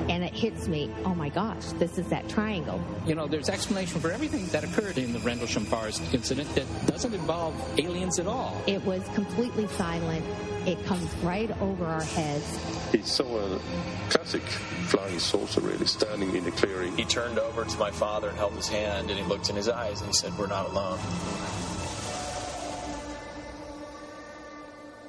and it hits me, oh my gosh, this is that triangle. You know, there's explanation for everything that occurred in the Rendlesham Forest incident that doesn't involve aliens at all. It was completely silent. It comes right over our heads. He saw a classic flying saucer, really, standing in the clearing. He turned over to my father and held his hand, and he looked in his eyes, and he said, "We're not alone."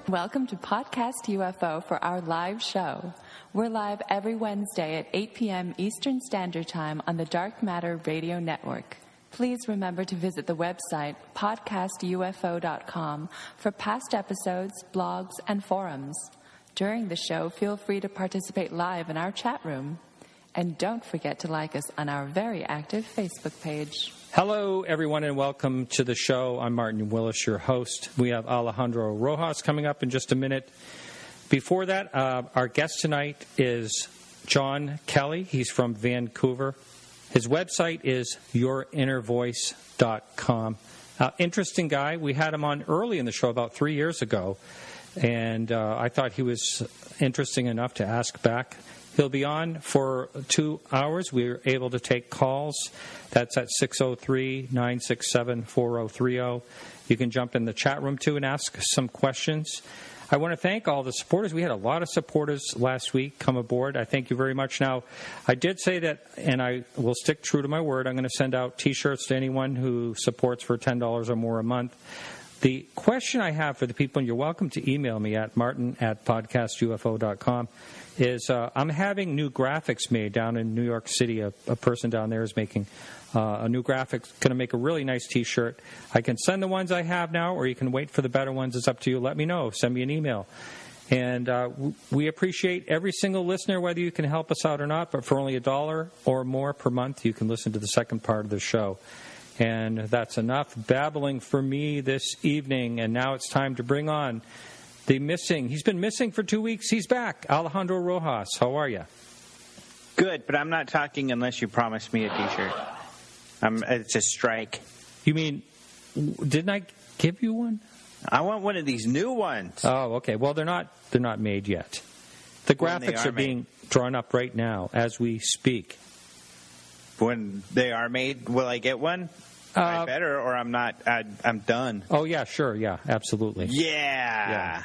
Welcome to Podcast UFO for our live show. We're live every Wednesday at 8 p.m. Eastern Standard Time on the Dark Matter Radio Network. Please remember to visit the website podcastufo.com for past episodes, blogs, and forums. During the show, feel free to participate live in our chat room. And don't forget to like us on our very active Facebook page. Hello, everyone, and welcome to the show. I'm Martin Willis, your host. We have Alejandro Rojas coming up in just a minute. Before that, our guest tonight is Jon Kelly. He's from Vancouver. His website is yourinnervoice.com. Interesting guy. We had him on early in the show about 3 years ago, and I thought he was interesting enough to ask back. He'll be on for 2 hours. We're able to take calls. That's at 603-967-4030. You can jump in the chat room, too, and ask some questions. I want to thank all the supporters. We had a lot of supporters last week come aboard. I thank you very much. Now, I did say that, and I will stick true to my word, I'm going to send out T-shirts to anyone who supports for $10 or more a month. The question I have for the people, and you're welcome to email me at martin@podcastufo.com, is I'm having new graphics made down in New York City. A person down there is making a new graphic, going to make a really nice T-shirt. I can send the ones I have now, or you can wait for the better ones. It's up to you. Let me know. Send me an email. And we appreciate every single listener, whether you can help us out or not, but for only $1 or more per month, you can listen to the second part of the show. And that's enough babbling for me this evening. And now it's time to bring on the missing. He's been missing for 2 weeks. He's back. Alejandro Rojas, how are you? Good, but I'm not talking unless you promise me a T-shirt. It's a strike. You mean, didn't I give you one? I want one of these new ones. Oh, okay. Well, they're not made yet. The graphics are being drawn up right now as we speak. When they are made, will I get one? I better, or I'm not. I'm done. Oh yeah, sure, yeah, absolutely. Yeah.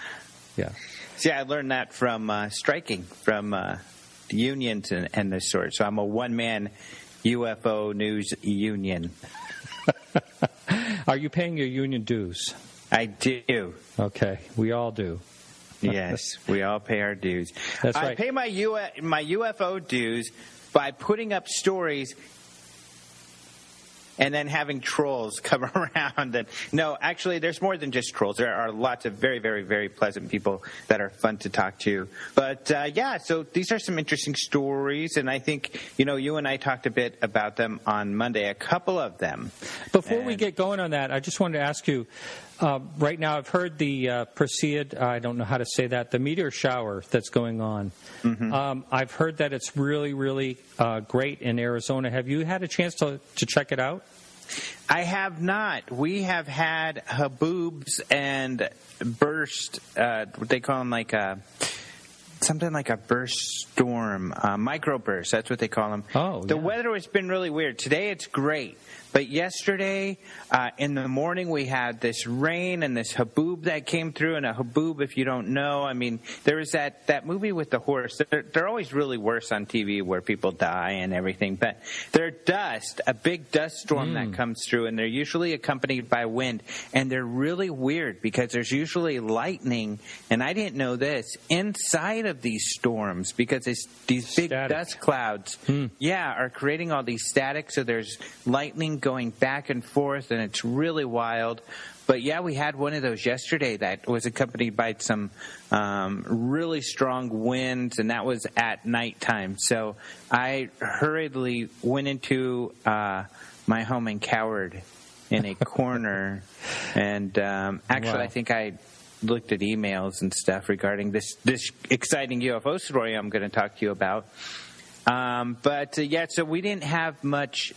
See, I learned that from striking, from the unions and this sort. So I'm a one-man UFO news union. Are you paying your union dues? I do. Okay, we all do. Yes, we all pay our dues. That's right. I pay my UFO dues by putting up stories and then having trolls come around. And no, actually, there's more than just trolls. There are lots of very, very, very pleasant people that are fun to talk to. But, so these are some interesting stories, and I think, you and I talked a bit about them on Monday, a couple of them. Before we get going on that, I just wanted to ask you, right now I've heard the Perseid, I don't know how to say that, the meteor shower that's going on. Mm-hmm. I've heard that it's really, really great in Arizona. Have you had a chance to check it out? I have not. We have had haboobs and burst, what they call them, something like a burst storm, microburst. That's what they call them. Oh, the weather has been really weird. Today it's great. But yesterday, in the morning, we had this rain and this haboob that came through. And a haboob, if you don't know, I mean, there was that movie with the horse. They're always really worse on TV where people die and everything. But they're dust, a big dust storm that comes through. And they're usually accompanied by wind. And they're really weird because there's usually lightning. And I didn't know this, inside of these storms, because it's these big dust clouds, are creating all these static. So there's lightning going back and forth, and it's really wild. But yeah, we had one of those yesterday that was accompanied by some really strong winds, and that was at nighttime. So I hurriedly went into my home and cowered in a corner. And actually, I think I looked at emails and stuff regarding this exciting UFO story I'm going to talk to you about. So we didn't have much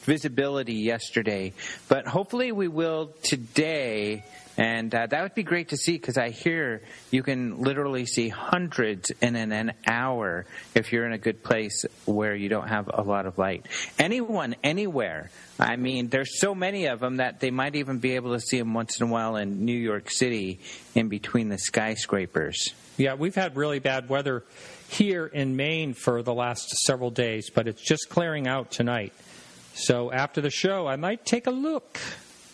visibility yesterday, but hopefully we will today. And that would be great to see, because I hear you can literally see hundreds in an hour if you're in a good place where you don't have a lot of light. Anyone, anywhere. I mean, there's so many of them that they might even be able to see them once in a while in New York City in between the skyscrapers. Yeah, we've had really bad weather here in Maine for the last several days, but it's just clearing out tonight. So after the show, I might take a look.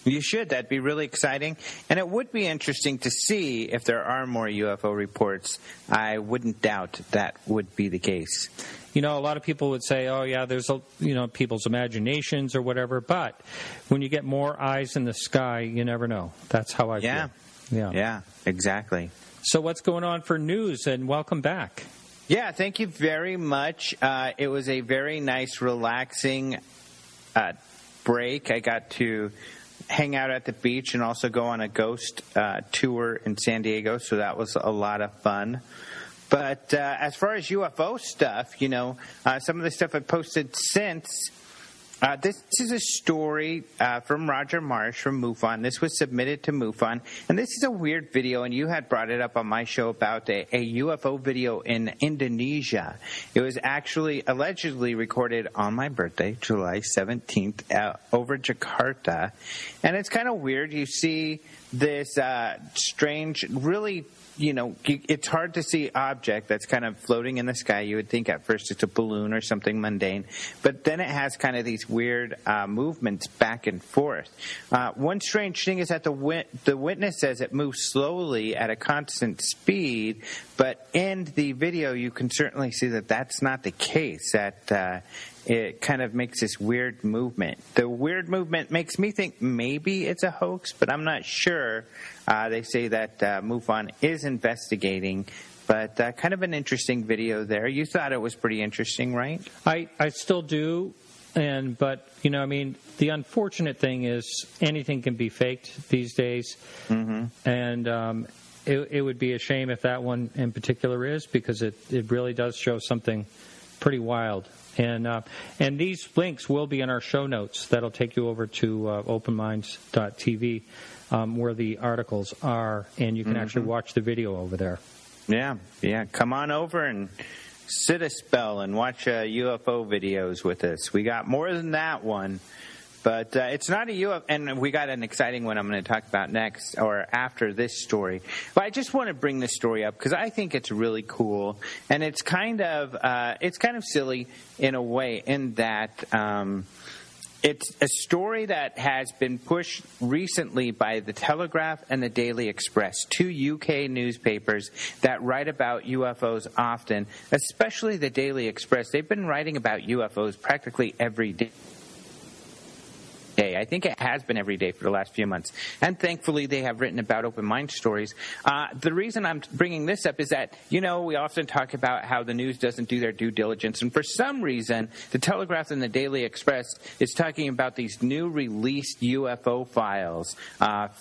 You should. That'd be really exciting. And it would be interesting to see if there are more UFO reports. I wouldn't doubt that would be the case. You know, a lot of people would say, oh, yeah, there's, people's imaginations or whatever. But when you get more eyes in the sky, you never know. That's how I feel. Yeah, exactly. So what's going on for news? And welcome back. Yeah, thank you very much. It was a very nice, relaxing break. I got to hang out at the beach and also go on a ghost tour in San Diego, so that was a lot of fun. But as far as UFO stuff, some of the stuff I've posted since, this is a story from Roger Marsh from MUFON. This was submitted to MUFON, and this is a weird video, and you had brought it up on my show about a UFO video in Indonesia. It was actually allegedly recorded on my birthday, July 17th, over Jakarta, and it's kind of weird. You see this strange, really, it's hard to see object that's kind of floating in the sky. You would think at first it's a balloon or something mundane, but then it has kind of these weird movements back and forth. One strange thing is that the witness says it moves slowly at a constant speed, but in the video you can certainly see that that's not the case, that it kind of makes this weird movement. The weird movement makes me think maybe it's a hoax, but I'm not sure. They say that MUFON is investigating, but kind of an interesting video there. You thought it was pretty interesting, right? I still do, but the unfortunate thing is anything can be faked these days, and it would be a shame if that one in particular is, because it really does show something pretty wild. And these links will be in our show notes. That'll take you over to openminds.tv, where the articles are, and you can actually watch the video over there. Yeah. Come on over and sit a spell and watch UFO videos with us. We got more than that one. But it's not a UFO, and we got an exciting one I'm going to talk about next, or after this story. But I just want to bring this story up because I think it's really cool, and it's kind of silly in a way, in that it's a story that has been pushed recently by the Telegraph and the Daily Express, two UK newspapers that write about UFOs often, especially the Daily Express. They've been writing about UFOs practically every day. I think it has been every day for the last few months. And thankfully, they have written about open mind stories. The reason I'm bringing this up is that, we often talk about how the news doesn't do their due diligence. And for some reason, the Telegraph and the Daily Express is talking about these new released UFO files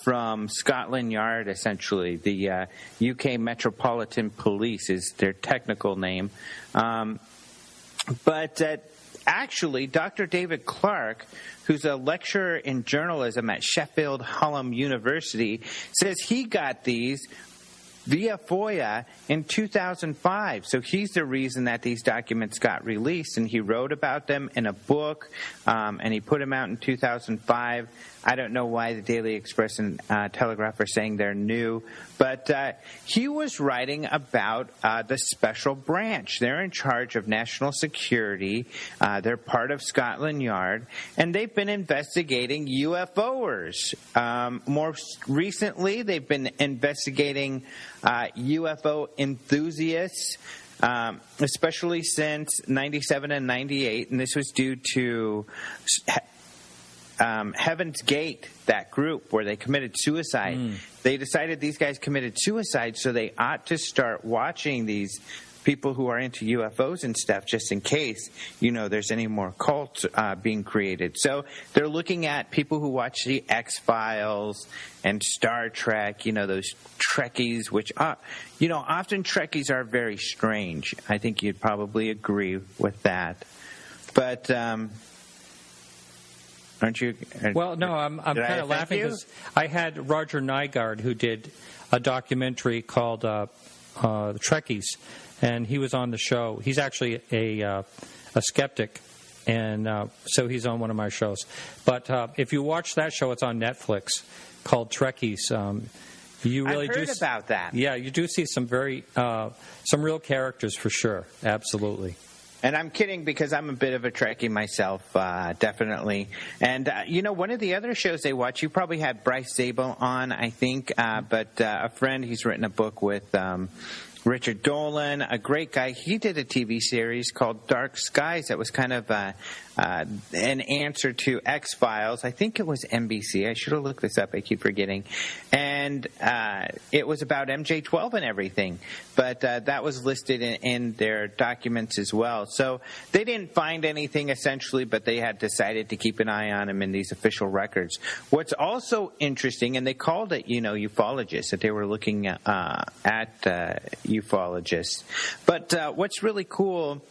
from Scotland Yard, essentially. The UK Metropolitan Police is their technical name. Actually, Dr. David Clark, who's a lecturer in journalism at Sheffield Hallam University, says he got these via FOIA in 2005. So he's the reason that these documents got released, and he wrote about them in a book, and he put them out in 2005. I don't know why the Daily Express and Telegraph are saying they're new, but he was writing about the Special Branch. They're in charge of national security. They're part of Scotland Yard, and they've been investigating UFOers. More recently, they've been investigating UFO enthusiasts, especially since 97 and 98, and this was due to Heaven's Gate, that group where they committed suicide. They decided these guys committed suicide, so they ought to start watching these people who are into UFOs and stuff, just in case, there's any more cults being created. So they're looking at people who watch the X-Files and Star Trek, those Trekkies, which, often Trekkies are very strange. I think you'd probably agree with that. But, aren't you? Well, no, I'm kind of laughing because I had Roger Nygaard, who did a documentary called Trekkies, and he was on the show. He's actually a skeptic, and so he's on one of my shows. But if you watch that show, it's on Netflix, called Trekkies. You really I've heard about that. Yeah, you do see some some real characters for sure. Absolutely. And I'm kidding because I'm a bit of a Trekkie myself, definitely. And, one of the other shows they watch, you probably had Bryce Zabel on, I think, but a friend, he's written a book with Richard Dolan, a great guy. He did a TV series called Dark Skies that was kind of an answer to X-Files. I think it was NBC. I should have looked this up. I keep forgetting. And it was about MJ-12 and everything. But that was listed in their documents as well. So they didn't find anything, essentially, but they had decided to keep an eye on him in these official records. What's also interesting, and they called it, ufologists, that they were looking at ufologists. But what's really cool,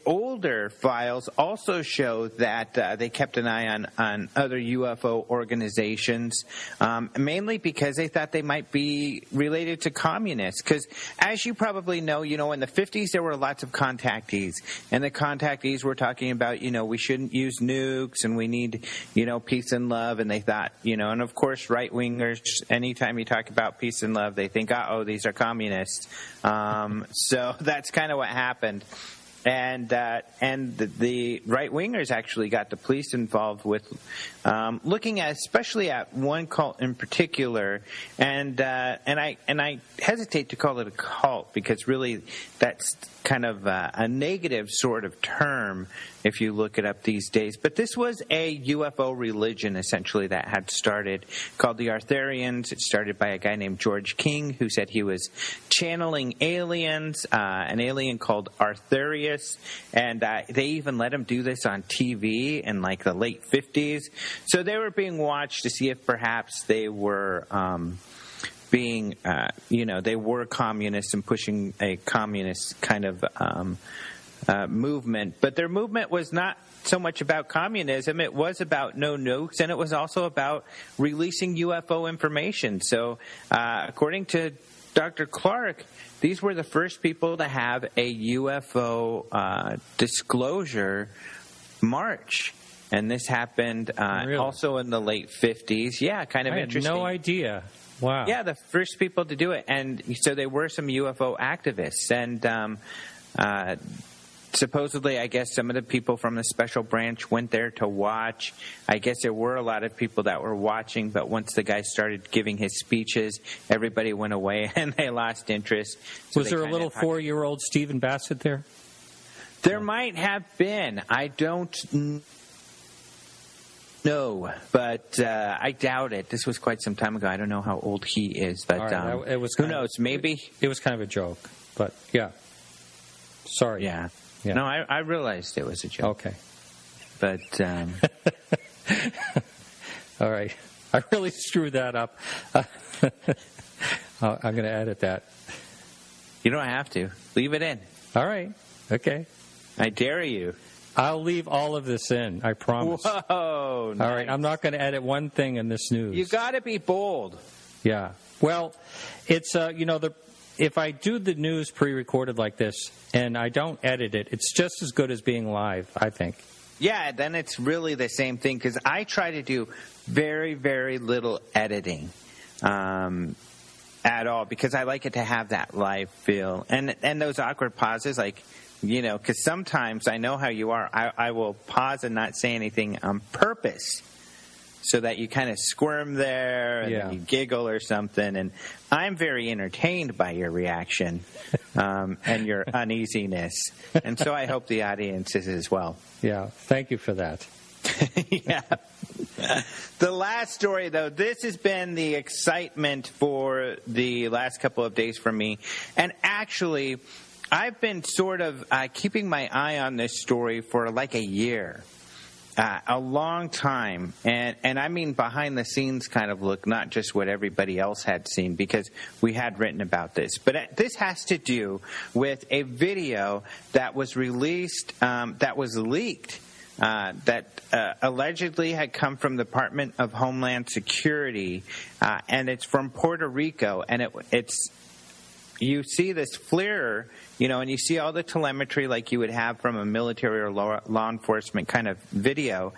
older files also show that they kept an eye on other UFO organizations, mainly because they thought they might be related to communists. Because, as you probably know, in the 50s there were lots of contactees, and the contactees were talking about, we shouldn't use nukes, and we need, peace and love, and they thought, and of course right-wingers, anytime you talk about peace and love, they think, these are communists. So that's kind of what happened. And the right-wingers actually got the police involved with looking at, especially at one cult in particular, and I hesitate to call it a cult because really that's kind of a negative sort of term if you look it up these days. But this was a UFO religion, essentially, that had started, called the Arthurians. It started by a guy named George King, who said he was channeling aliens, an alien called Arthurius, and they even let him do this on TV in, like, the late 50s. So they were being watched to see if perhaps they were they were communists and pushing a communist kind of movement. But their movement was not so much about communism. It was about no nukes, and it was also about releasing UFO information. So according to Dr. Clark, these were the first people to have a UFO disclosure march. And this happened really? Also in the late 50s. Yeah, kind of interesting. I had no idea. Wow. Yeah, the first people to do it. And so there were some UFO activists. And supposedly, I guess, some of the people from the special branch went there to watch. I guess there were a lot of people that were watching, but once the guy started giving his speeches, everybody went away and they lost interest. So was there a little 4-year-old Stephen Bassett there? There might have been. I don't know, but I doubt it. This was quite some time ago. I don't know how old he is, but right, it was who knows? Maybe. It was kind of a joke, but yeah. Sorry. Yeah. No, I realized it was a joke. Okay. But all right. I really screwed that up. I'm going to edit that. You don't have to. Leave it in. All right. Okay. I dare you. I'll leave all of this in. I promise. Whoa. Nice. All right. I'm not going to edit one thing in this news. You got to be bold. Yeah. Well, it's if I do the news pre-recorded like this and I don't edit it, it's just as good as being live, I think. Yeah, then it's really the same thing because I try to do very, very little editing at all because I like it to have that live feel. And those awkward pauses, like, because sometimes I know how you are. I will pause and not say anything on purpose so that you kind of squirm there and then you giggle or something. And I'm very entertained by your reaction and your uneasiness. And so I hope the audience is as well. Yeah, thank you for that. Yeah. The last story, though, this has been the excitement for the last couple of days for me. And actually, I've been sort of keeping my eye on this story for like a year. A long time, and I mean behind the scenes kind of look, not just what everybody else had seen, because we had written about this. But this has to do with a video that was released, that was leaked, that allegedly had come from the Department of Homeland Security, and it's from Puerto Rico, and it's you see this flare, and you see all the telemetry like you would have from a military or law enforcement kind of video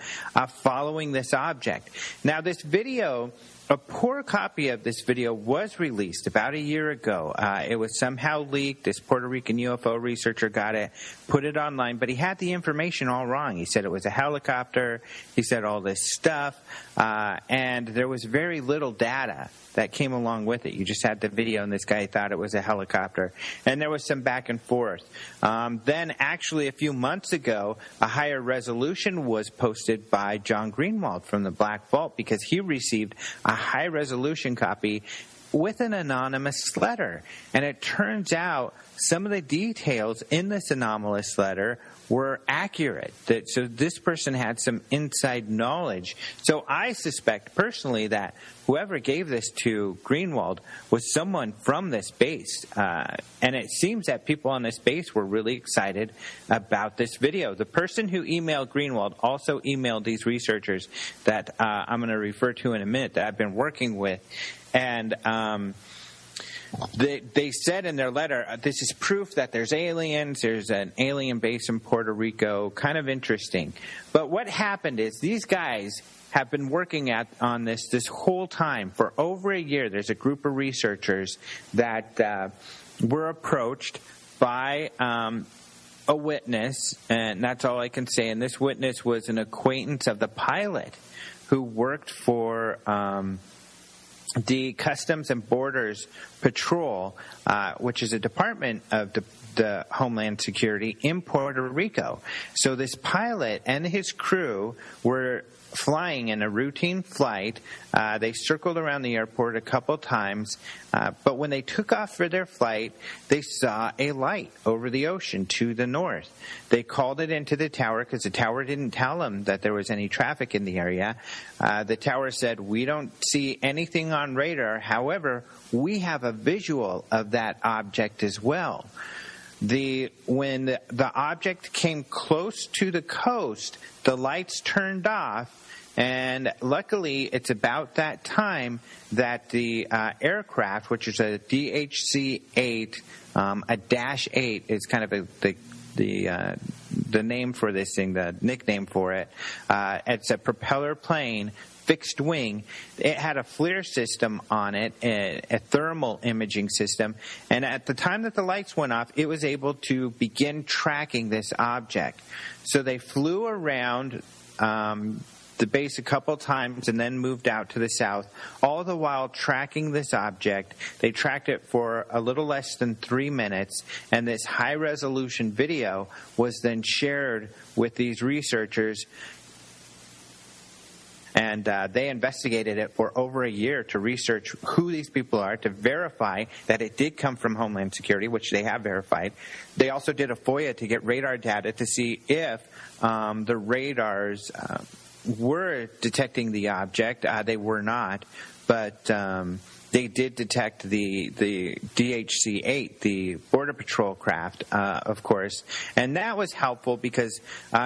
following this object. Now, this video, a poor copy of this video was released about a year ago. It was somehow leaked. This Puerto Rican UFO researcher got it, put it online, but he had the information all wrong. He said it was a helicopter. He said all this stuff, and there was very little data that came along with it. You just had the video, and this guy thought it was a helicopter. And there was some back and forth. Then, actually, a few months ago, a higher resolution was posted by John Greenwald from the Black Vault, because he received a high-resolution copy with an anonymous letter. And it turns out some of the details in this anonymous letter were accurate. So this person had some inside knowledge. So I suspect personally that whoever gave this to Greenwald was someone from this base. And it seems that people on this base were really excited about this video. The person who emailed Greenwald also emailed these researchers that I'm going to refer to in a minute that I've been working with. And They said in their letter, this is proof that there's aliens, there's an alien base in Puerto Rico, kind of interesting. But what happened is these guys have been working on this whole time for over a year. There's a group of researchers that were approached by a witness, and that's all I can say. And this witness was an acquaintance of the pilot who worked for the Customs and Borders Patrol, which is a department of the Homeland Security in Puerto Rico. So this pilot and his crew were flying in a routine flight. They circled around the airport a couple times, but when they took off for their flight, they saw a light over the ocean to the north. They called it into the tower because the tower didn't tell them that there was any traffic in the area. The tower said, "We don't see anything on radar. However, we have a visual of that object as well." When the object came close to the coast, the lights turned off, and luckily it's about that time that the aircraft, which is a DHC-8, a Dash 8 is kind of the name for this thing, the nickname for it. It's a propeller plane, fixed wing. It had a FLIR system on it, a thermal imaging system, and at the time that the lights went off, it was able to begin tracking this object. So they flew around the base a couple times and then moved out to the south, all the while tracking this object. They tracked it for a little less than 3 minutes, and this high-resolution video was then shared with these researchers. And they investigated it for over a year to research who these people are, to verify that it did come from Homeland Security, which they have verified. They also did a FOIA to get radar data to see if the radars were detecting the object. They were not, but they did detect the DHC-8, the Border Patrol craft, of course. And that was helpful because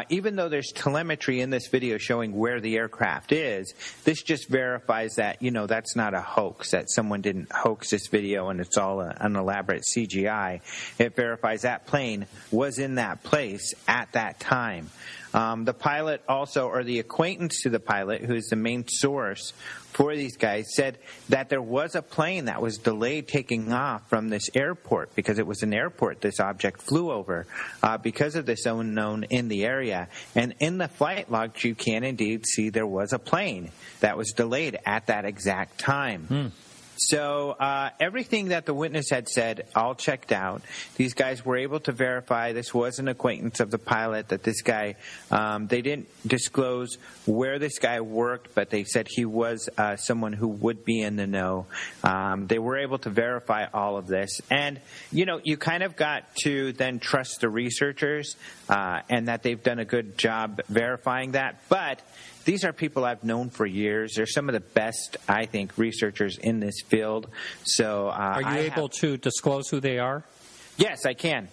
even though there's telemetry in this video showing where the aircraft is, this just verifies that, that's not a hoax, that someone didn't hoax this video and it's all an elaborate CGI. It verifies that plane was in that place at that time. The pilot also, or the acquaintance to the pilot, who is the main source for these guys, said that there was a plane that was delayed taking off from this airport because it was an airport this object flew over because of this unknown in the area. And in the flight logs, you can indeed see there was a plane that was delayed at that exact time. So everything that the witness had said, all checked out. These guys were able to verify this was an acquaintance of the pilot, that this guy, they didn't disclose where this guy worked, but they said he was someone who would be in the know. They were able to verify all of this. And, you kind of got to then trust the researchers and that they've done a good job verifying that. But these are people I've known for years. They're some of the best, I think, researchers in this field. So, are you able to disclose who they are? Yes, I can,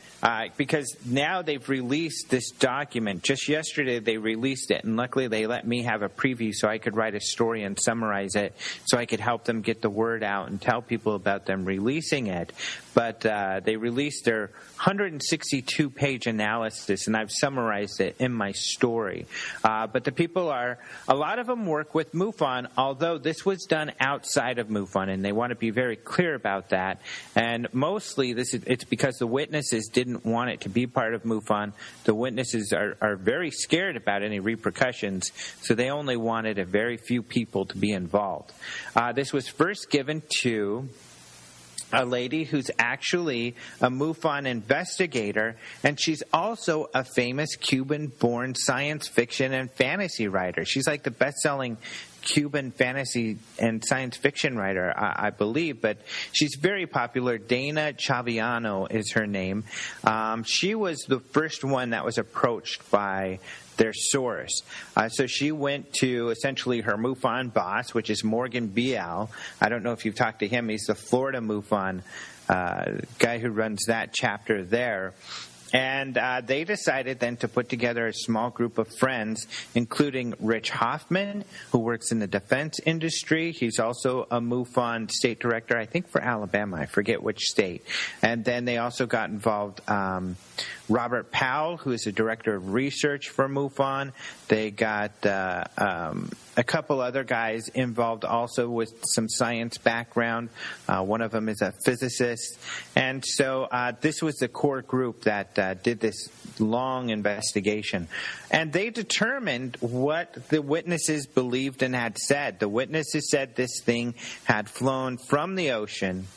because now they've released this document. Just yesterday they released it, and luckily they let me have a preview so I could write a story and summarize it so I could help them get the word out and tell people about them releasing it. But they released their 162-page analysis, and I've summarized it in my story. But the people a lot of them work with MUFON, although this was done outside of MUFON, and they want to be very clear about that. And mostly it's because the witnesses didn't want it to be part of MUFON. The witnesses are very scared about any repercussions, so they only wanted a very few people to be involved. This was first given to a lady who's actually a MUFON investigator, and she's also a famous Cuban-born science fiction and fantasy writer. She's like the best-selling Cuban fantasy and science fiction writer, I believe, but she's very popular. Dana Chaviano is her name. She was the first one that was approached by their source. So she went to essentially her MUFON boss, which is Morgan Bial. I don't know if you've talked to him. He's the Florida MUFON guy who runs that chapter there. And they decided then to put together a small group of friends, including Rich Hoffman, who works in the defense industry. He's also a MUFON state director, I think, for Alabama. I forget which state. And then they also got involved Robert Powell, who is the director of research for MUFON. They got a couple other guys involved also with some science background. One of them is a physicist. And so this was the core group that did this long investigation. And they determined what the witnesses believed and had said. The witnesses said this thing had flown from the ocean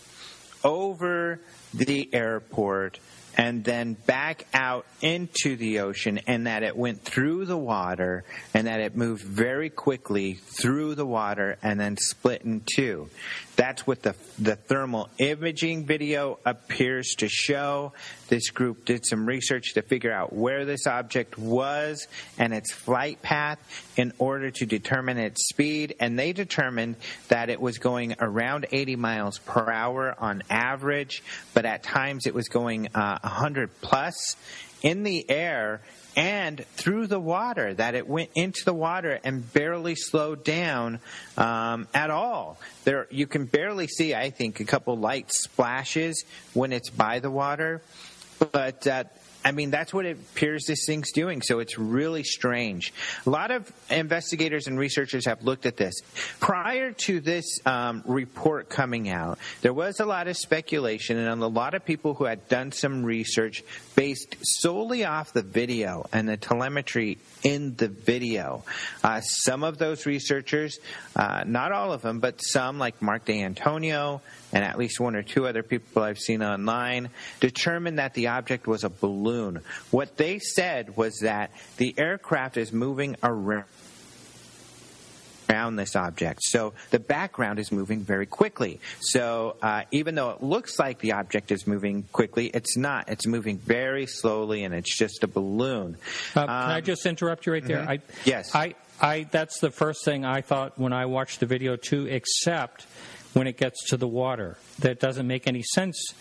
over the airport and then back out into the ocean, and that it went through the water, and that it moved very quickly through the water and then split in two. That's what the thermal imaging video appears to show. This group did some research to figure out where this object was and its flight path in order to determine its speed, and they determined that it was going around 80 miles per hour on average, but at times it was going 100 plus in the air and through the water, that it went into the water and barely slowed down at all. There, you can barely see, I think, a couple light splashes when it's by the water. But, I mean, that's what it appears this thing's doing, so it's really strange. A lot of investigators and researchers have looked at this. Prior to this report coming out, there was a lot of speculation, and a lot of people who had done some research based solely off the video and the telemetry in the video. Some of those researchers, not all of them, but some, like Mark D'Antonio and at least one or two other people I've seen online, determined that the object was a balloon. What they said was that the aircraft is moving around this object. So the background is moving very quickly. So even though it looks like the object is moving quickly, it's not. It's moving very slowly, and it's just a balloon. Can I just interrupt you right there? Mm-hmm. Yes. That's the first thing I thought when I watched the video, too, except when it gets to the water. That doesn't make any sense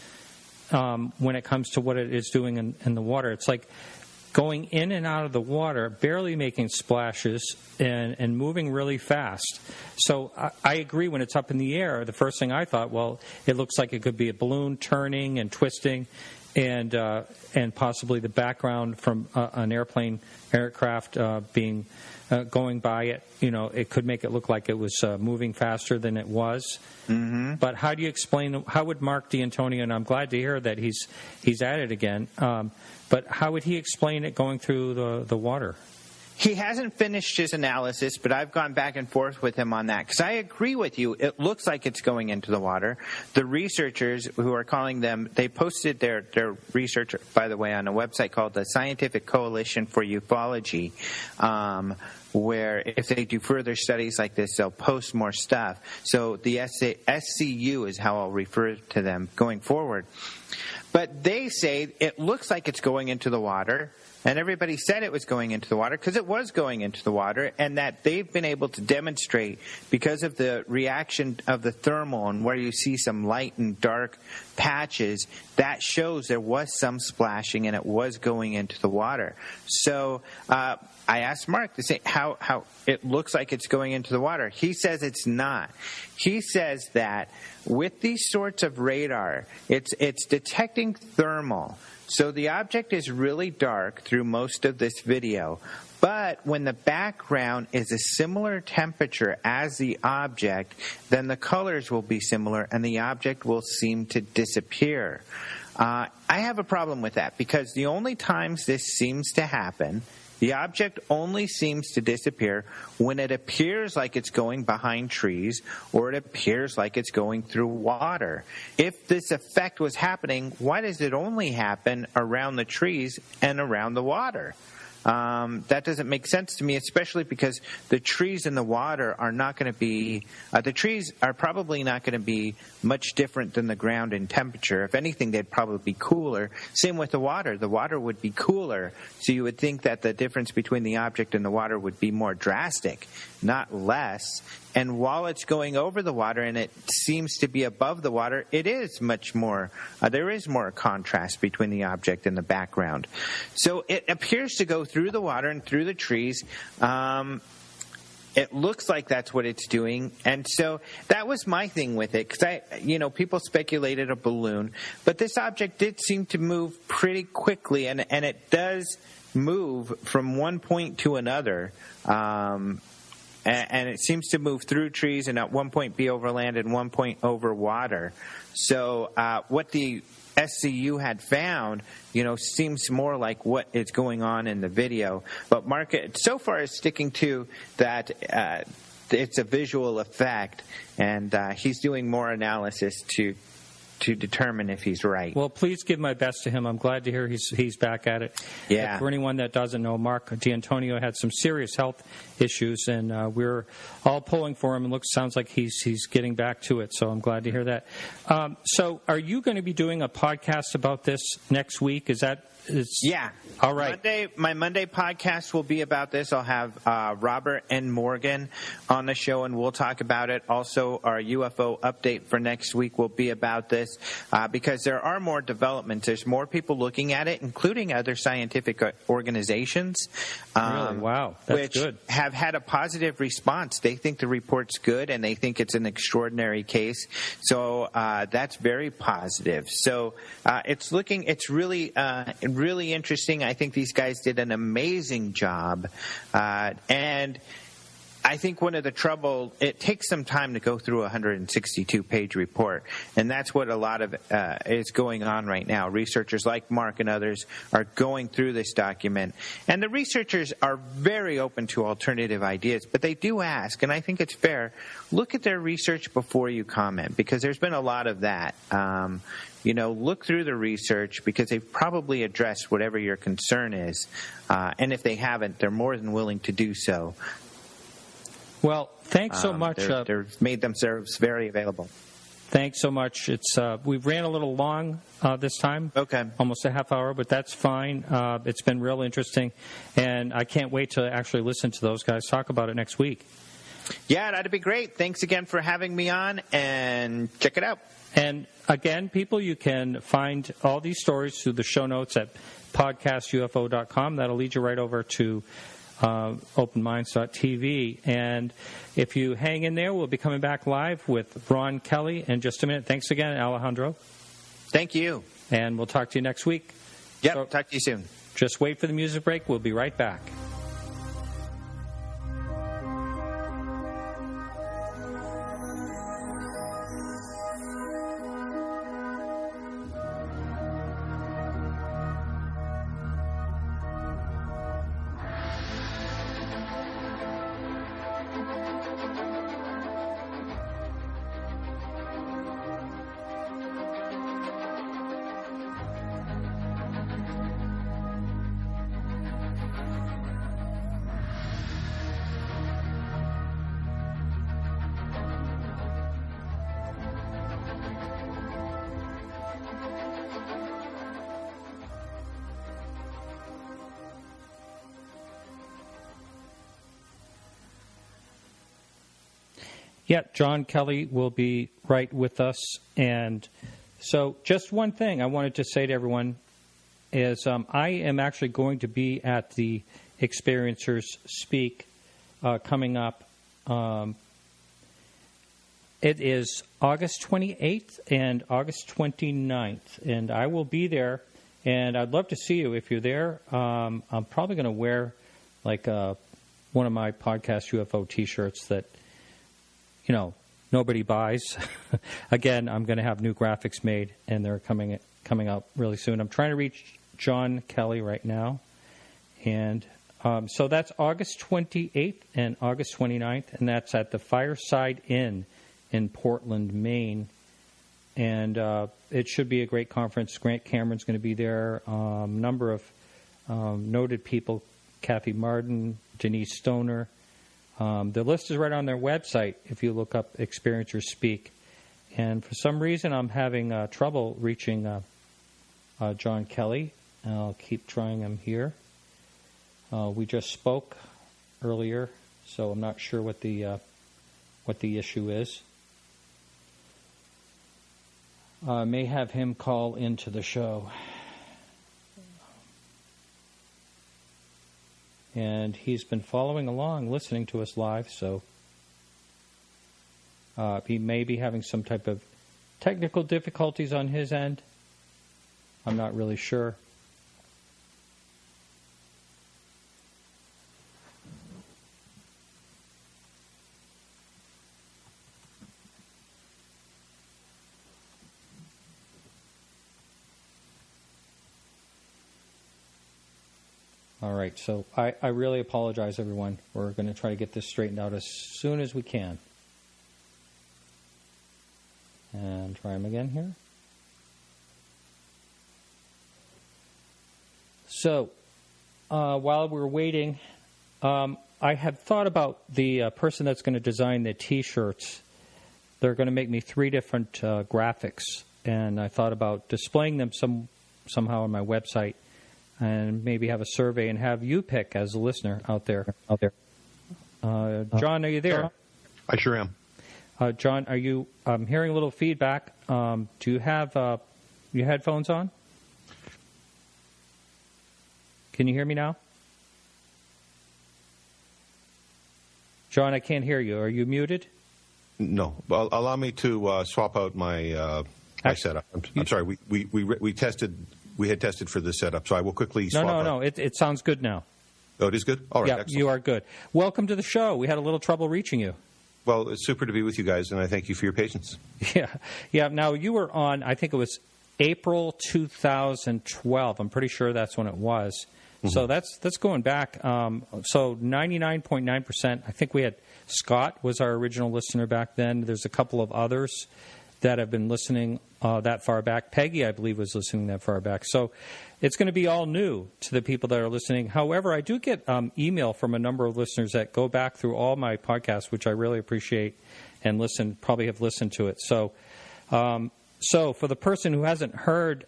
when it comes to what it is doing in the water. It's like going in and out of the water, barely making splashes, and moving really fast. So I agree, when it's up in the air, the first thing I thought, well, it looks like it could be a balloon turning and twisting, and possibly the background from an aircraft being going by it. You know, it could make it look like it was moving faster than it was. Mm-hmm. But how do you explain? How would Mark D'Antonio, and I'm glad to hear that he's at it again. But how would he explain it going through the water? He hasn't finished his analysis, but I've gone back and forth with him on that because I agree with you. It looks like it's going into the water. The researchers who are calling them, they posted their research, by the way, on a website called the Scientific Coalition for Ufology, where if they do further studies like this, they'll post more stuff. So the SCU is how I'll refer to them going forward. But they say it looks like it's going into the water. And everybody said it was going into the water because it was going into the water, and that they've been able to demonstrate because of the reaction of the thermal and where you see some light and dark patches, that shows there was some splashing and it was going into the water. So I asked Mark to say how it looks like it's going into the water. He says it's not. He says that with these sorts of radar, it's detecting thermal. So the object is really dark through most of this video, but when the background is a similar temperature as the object, then the colors will be similar and the object will seem to disappear. I have a problem with that because the only times this seems to happen, the object only seems to disappear when it appears like it's going behind trees or it appears like it's going through water. If this effect was happening, why does it only happen around the trees and around the water? That doesn't make sense to me, especially because the trees and the water are not going to be, the trees are probably not going to be much different than the ground in temperature. If anything, they'd probably be cooler. Same with the water. The water would be cooler. So you would think that the difference between the object and the water would be more drastic, not less. And while it's going over the water and it seems to be above the water, it is much more, there is more contrast between the object and the background. So it appears to go through the water and through the trees. It looks like that's what it's doing. And so that was my thing with it, because people speculated a balloon, but this object did seem to move pretty quickly, and it does move from one point to another. And it seems to move through trees and at one point be over land and one point over water. So what the SCU had found, seems more like what is going on in the video. But Mark, so far, is sticking to that it's a visual effect, and he's doing more analysis to determine if he's right. Well, please give my best to him. I'm glad to hear he's back at it. Yeah. For anyone that doesn't know, Mark D'Antonio had some serious health issues, and we're all pulling for him, and sounds like he's getting back to it, so I'm glad to hear that. So are you going to be doing a podcast about this next week? Yeah. All right. My Monday podcast will be about this. I'll have Robert and Morgan on the show, and we'll talk about it. Also, our UFO update for next week will be about this because there are more developments. There's more people looking at it, including other scientific organizations. Really? Wow. That's which good. Have had a positive response. They think the report's good, and they think it's an extraordinary case. So that's very positive. So it's really interesting. I think these guys did an amazing job. And I think one of the trouble, it takes some time to go through a 162-page report. And that's what a lot of is going on right now. Researchers like Mark and others are going through this document. And the researchers are very open to alternative ideas, but they do ask, and I think it's fair, look at their research before you comment, because there's been a lot of that. Look through the research, because they've probably addressed whatever your concern is. And if they haven't, they're more than willing to do so. Well, thanks so much. They've made themselves very available. Thanks so much. We ran a little long this time. Okay. Almost a half hour, but that's fine. It's been real interesting, and I can't wait to actually listen to those guys talk about it next week. Yeah, that'd be great. Thanks again for having me on, and check it out. And again, people, you can find all these stories through the show notes at podcastufo.com. That'll lead you right over to openminds.tv. And if you hang in there, we'll be coming back live with Jon Kelly in just a minute. Thanks again, Alejandro. Thank you. And we'll talk to you next week. Yep, talk to you soon. Just wait for the music break. We'll be right back. Yeah, Jon Kelly will be right with us. And so just one thing I wanted to say to everyone is I am actually going to be at the Experiencers Speak coming up. It is August 28th and August 29th, and I will be there, and I'd love to see you if you're there. I'm probably going to wear like one of my podcast UFO T-shirts that, nobody buys. Again, I'm going to have new graphics made, and they're coming out really soon. I'm trying to reach Jon Kelly right now, and so that's August 28th and August 29th, and that's at the Fireside Inn in Portland, Maine. And it should be a great conference. Grant Cameron's going to be there. A number of noted people, Kathy Martin, Denise Stoner. The list is right on their website if you look up Experiencers Speak. And for some reason, I'm having trouble reaching Jon Kelly. I'll keep trying him here. We just spoke earlier, so I'm not sure what the issue is. May have him call into the show. And he's been following along, listening to us live, so he may be having some type of technical difficulties on his end. I'm not really sure. All right, so I really apologize, everyone. We're going to try to get this straightened out as soon as we can. And try him again here. So, while we're waiting, I had thought about the person that's going to design the T-shirts. They're going to make me 3 different graphics, and I thought about displaying them somehow on my website, and maybe have a survey and have you pick as a listener out there. John, are you there? I sure am. John, are you? I'm hearing a little feedback. Do you have your headphones on? Can you hear me now? John, I can't hear you. Are you muted? No. Well, allow me to swap out my setup. I'm sorry. We tested. We had tested for this setup, so I will quickly swap out. No. It sounds good now. Oh, it is good? All right, yeah, excellent. You are good. Welcome to the show. We had a little trouble reaching you. Well, it's super to be with you guys, and I thank you for your patience. Yeah. Now, you were on, I think it was April 2012. I'm pretty sure that's when it was. Mm-hmm. So that's going back. So 99.9%. I think we had Scott was our original listener back then. There's a couple of others that have been listening that far back. Peggy, I believe, was listening that far back. So it's going to be all new to the people that are listening. However, I do get email from a number of listeners that go back through all my podcasts, which I really appreciate, and probably have listened to it. So for the person who hasn't heard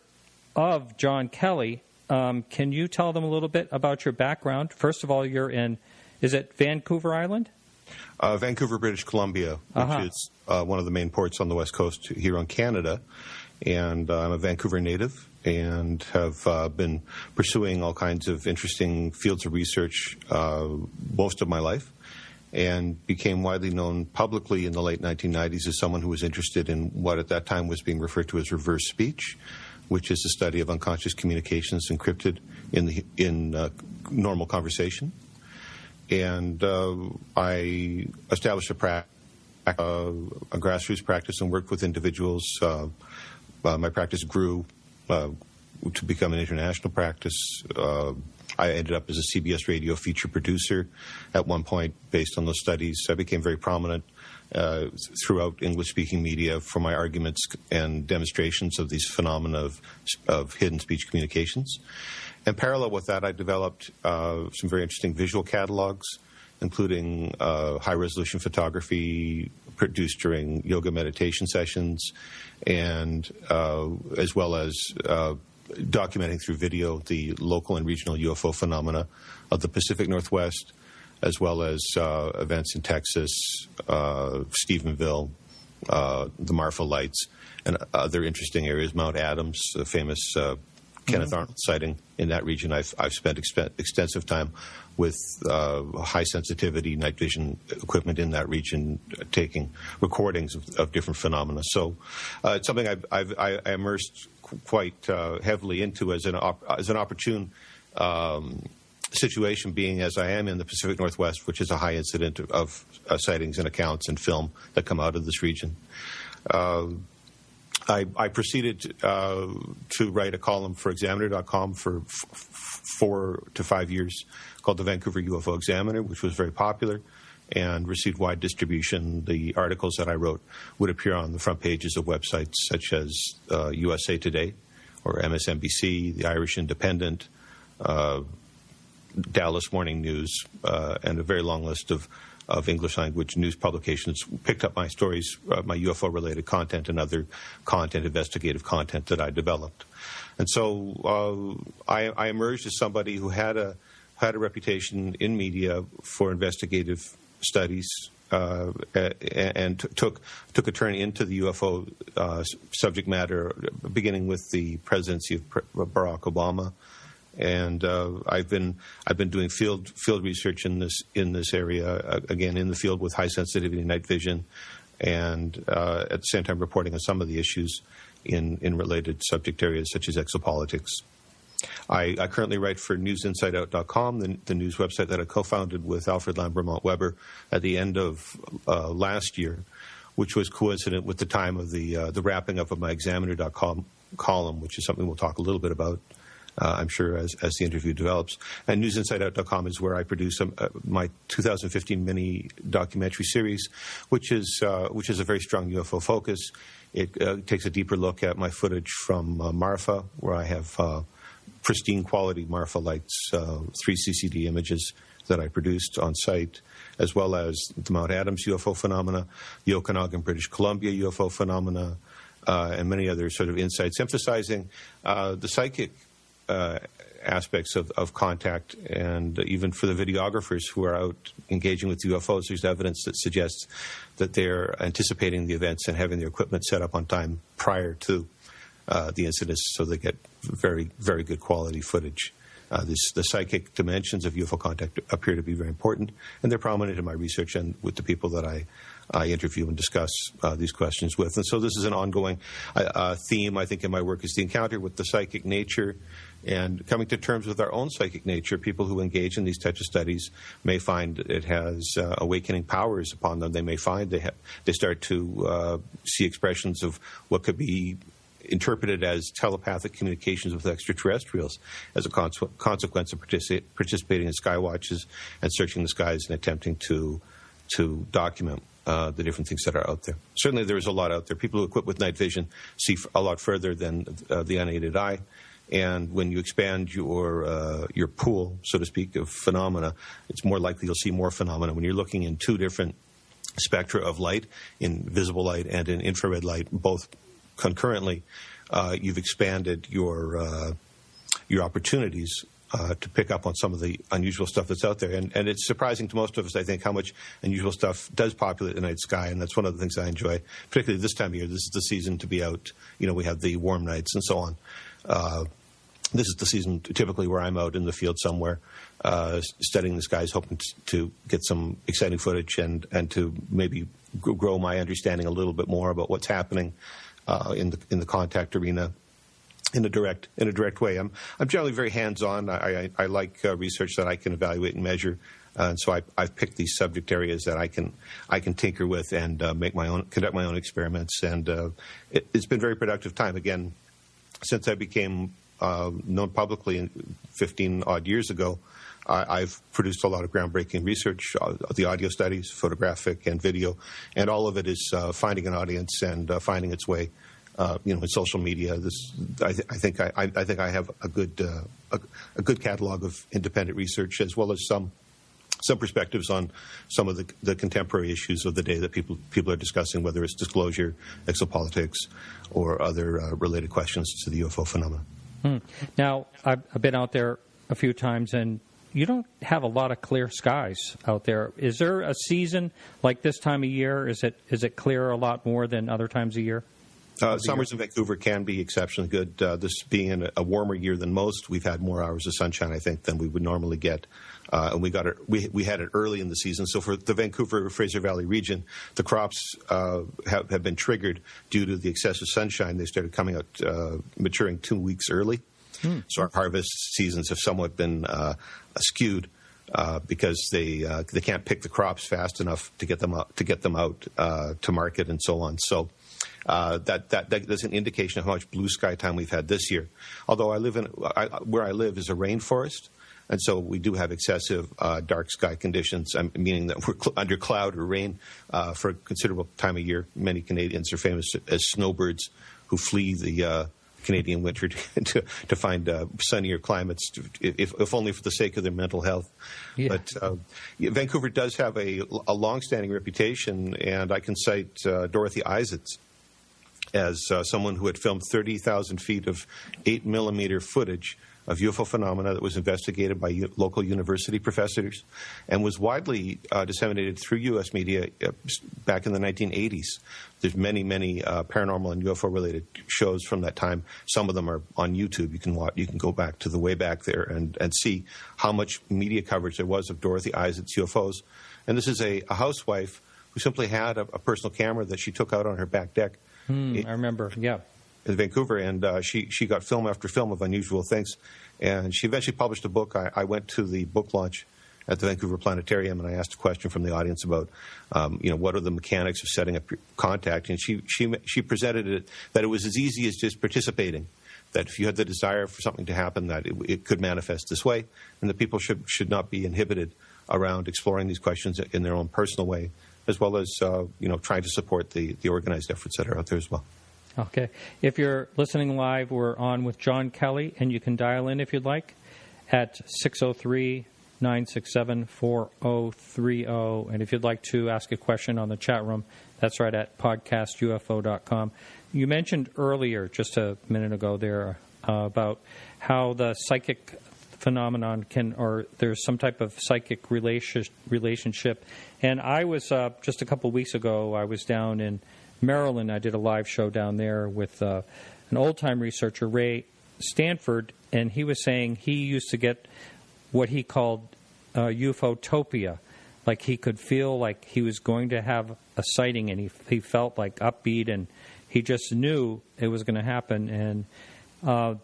of Jon Kelly, can you tell them a little bit about your background? First of all, you're in, is it Vancouver Island? Vancouver, British Columbia, which is one of the main ports on the west coast here on Canada. And I'm a Vancouver native and have been pursuing all kinds of interesting fields of research most of my life, and became widely known publicly in the late 1990s as someone who was interested in what at that time was being referred to as reverse speech, which is the study of unconscious communications encrypted in normal conversation. And I established a grassroots practice and worked with individuals. My practice grew to become an international practice. I ended up as a CBS radio feature producer at one point based on those studies. I became very prominent throughout English-speaking media for my arguments and demonstrations of these phenomena of hidden speech communications. And parallel with that, I developed some very interesting visual catalogs, including high-resolution photography produced during yoga meditation sessions, and as well as documenting through video the local and regional UFO phenomena of the Pacific Northwest, as well as events in Texas, Stephenville, the Marfa Lights, and other interesting areas. Mount Adams, the famous Kenneth Arnold sighting in that region. I've spent extensive time with high sensitivity night vision equipment in that region, taking recordings of different phenomena. So it's something I immersed quite heavily into as an opportune situation, being as I am in the Pacific Northwest, which is a high incident of sightings and accounts and film that come out of this region. I proceeded to write a column for Examiner.com for 4 to 5 years called the Vancouver UFO Examiner, which was very popular and received wide distribution. The articles that I wrote would appear on the front pages of websites such as USA Today or MSNBC, the Irish Independent, Dallas Morning News, and a very long list of English-language news publications picked up my stories, my UFO-related content, and other content, investigative content that I developed. And so I emerged as somebody who had a reputation in media for investigative studies, and took a turn into the UFO subject matter, beginning with the presidency of Barack Obama. And I've been doing field research in this area, again in the field with high sensitivity night vision, and at the same time reporting on some of the issues in related subject areas such as exopolitics. I currently write for newsinsideout.com, the news website that I co-founded with Alfred Lambermont Weber at the end of last year, which was coincident with the time of the wrapping up of my Examiner.com column, which is something we'll talk a little bit about, I'm sure, as the interview develops. And newsinsideout.com is where I produce my 2015 mini documentary series, which is a very strong UFO focus. It takes a deeper look at my footage from Marfa, where I have pristine quality Marfa Lights, 3 CCD images that I produced on site, as well as the Mount Adams UFO phenomena, the Okanagan, British Columbia UFO phenomena, and many other sort of insights emphasizing the psychic aspects of contact. And even for the videographers who are out engaging with UFOs, there's evidence that suggests that they're anticipating the events and having their equipment set up on time prior to the incidents, so they get very, very good quality footage. The psychic dimensions of UFO contact appear to be very important, and they're prominent in my research and with the people that I interview and discuss these questions with. And so this is an ongoing theme, I think, in my work, is the encounter with the psychic nature and coming to terms with our own psychic nature. People who engage in these types of studies may find it has awakening powers upon them. They may find they start to see expressions of what could be interpreted as telepathic communications with extraterrestrials as a consequence of participating in sky watches and searching the skies and attempting to document the different things that are out there. Certainly there is a lot out there. People who equipped with night vision see a lot further than the unaided eye. And when you expand your pool, so to speak, of phenomena, it's more likely you'll see more phenomena. When you're looking in 2 different spectra of light, in visible light and in infrared light, both concurrently, you've expanded your opportunities to pick up on some of the unusual stuff that's out there. And it's surprising to most of us, I think, how much unusual stuff does populate the night sky, and that's one of the things I enjoy, particularly this time of year. This is the season to be out. We have the warm nights and so on. This is the season typically where I'm out in the field somewhere, studying the skies, hoping to get some exciting footage and to maybe grow my understanding a little bit more about what's happening in the contact arena in a direct way. I'm generally very hands-on. I like research that I can evaluate and measure, and so I've picked these subject areas that I can tinker with and conduct my own experiments. And it's been very productive time. Again, since I became known publicly 15 odd years ago, I've produced a lot of groundbreaking research, the audio studies, photographic and video, and all of it is finding an audience and finding its way, in social media. I think I have a good catalog of independent research, as well as some perspectives on some of the contemporary issues of the day that people are discussing, whether it's disclosure, exopolitics, or other related questions to the UFO phenomenon. Now, I've been out there a few times, and you don't have a lot of clear skies out there. Is there a season like this time of year? Is it clear a lot more than other times of year? Summers in Vancouver can be exceptionally good. This being a warmer year than most, we've had more hours of sunshine, I think, than we would normally get. And we had it early in the season. So for the Vancouver-Fraser Valley region, the crops have been triggered due to the excessive sunshine. They started coming out, maturing 2 weeks early. So our harvest seasons have somewhat been skewed because they can't pick the crops fast enough to get them out to market and so on. So that's an indication of how much blue sky time we've had this year. Although where I live is a rainforest, and so we do have excessive dark sky conditions, meaning that we're under cloud or rain for a considerable time of year. Many Canadians are famous as snowbirds who flee the Canadian winter to find sunnier climates, if only for the sake of their mental health. Yeah. But Vancouver does have a long-standing reputation, and I can cite Dorothy Isaacs as someone who had filmed 30,000 feet of 8mm footage of UFO phenomena that was investigated by local university professors and was widely disseminated through U.S. media back in the 1980s. There's many paranormal and UFO-related shows from that time. Some of them are on YouTube. You can go back to the way back there and see how much media coverage there was of Dorothy Isaacs' UFOs. And this is a housewife who simply had a personal camera that she took out on her back deck. I remember, yeah. In Vancouver, and she got film after film of unusual things. And she eventually published a book. I went to the book launch at the Vancouver Planetarium, and I asked a question from the audience about, what are the mechanics of setting up contact? And she presented it that it was as easy as just participating. That if you had the desire for something to happen, that it could manifest this way, and that people should not be inhibited around exploring these questions in their own personal way, as well as trying to support the organized efforts that are out there as well. Okay. If you're listening live, we're on with Jon Kelly, and you can dial in if you'd like at 603-967-4030. And if you'd like to ask a question on the chat room, that's right at podcastufo.com. You mentioned earlier, just a minute ago there, about how the psychic phenomenon there's some type of psychic relationship. And I was, just a couple of weeks ago, I was down in Maryland. I did a live show down there with an old-time researcher, Ray Stanford, and he was saying he used to get what he called UFOtopia. Like he could feel like he was going to have a sighting, and he felt like upbeat, and he just knew it was going to happen. And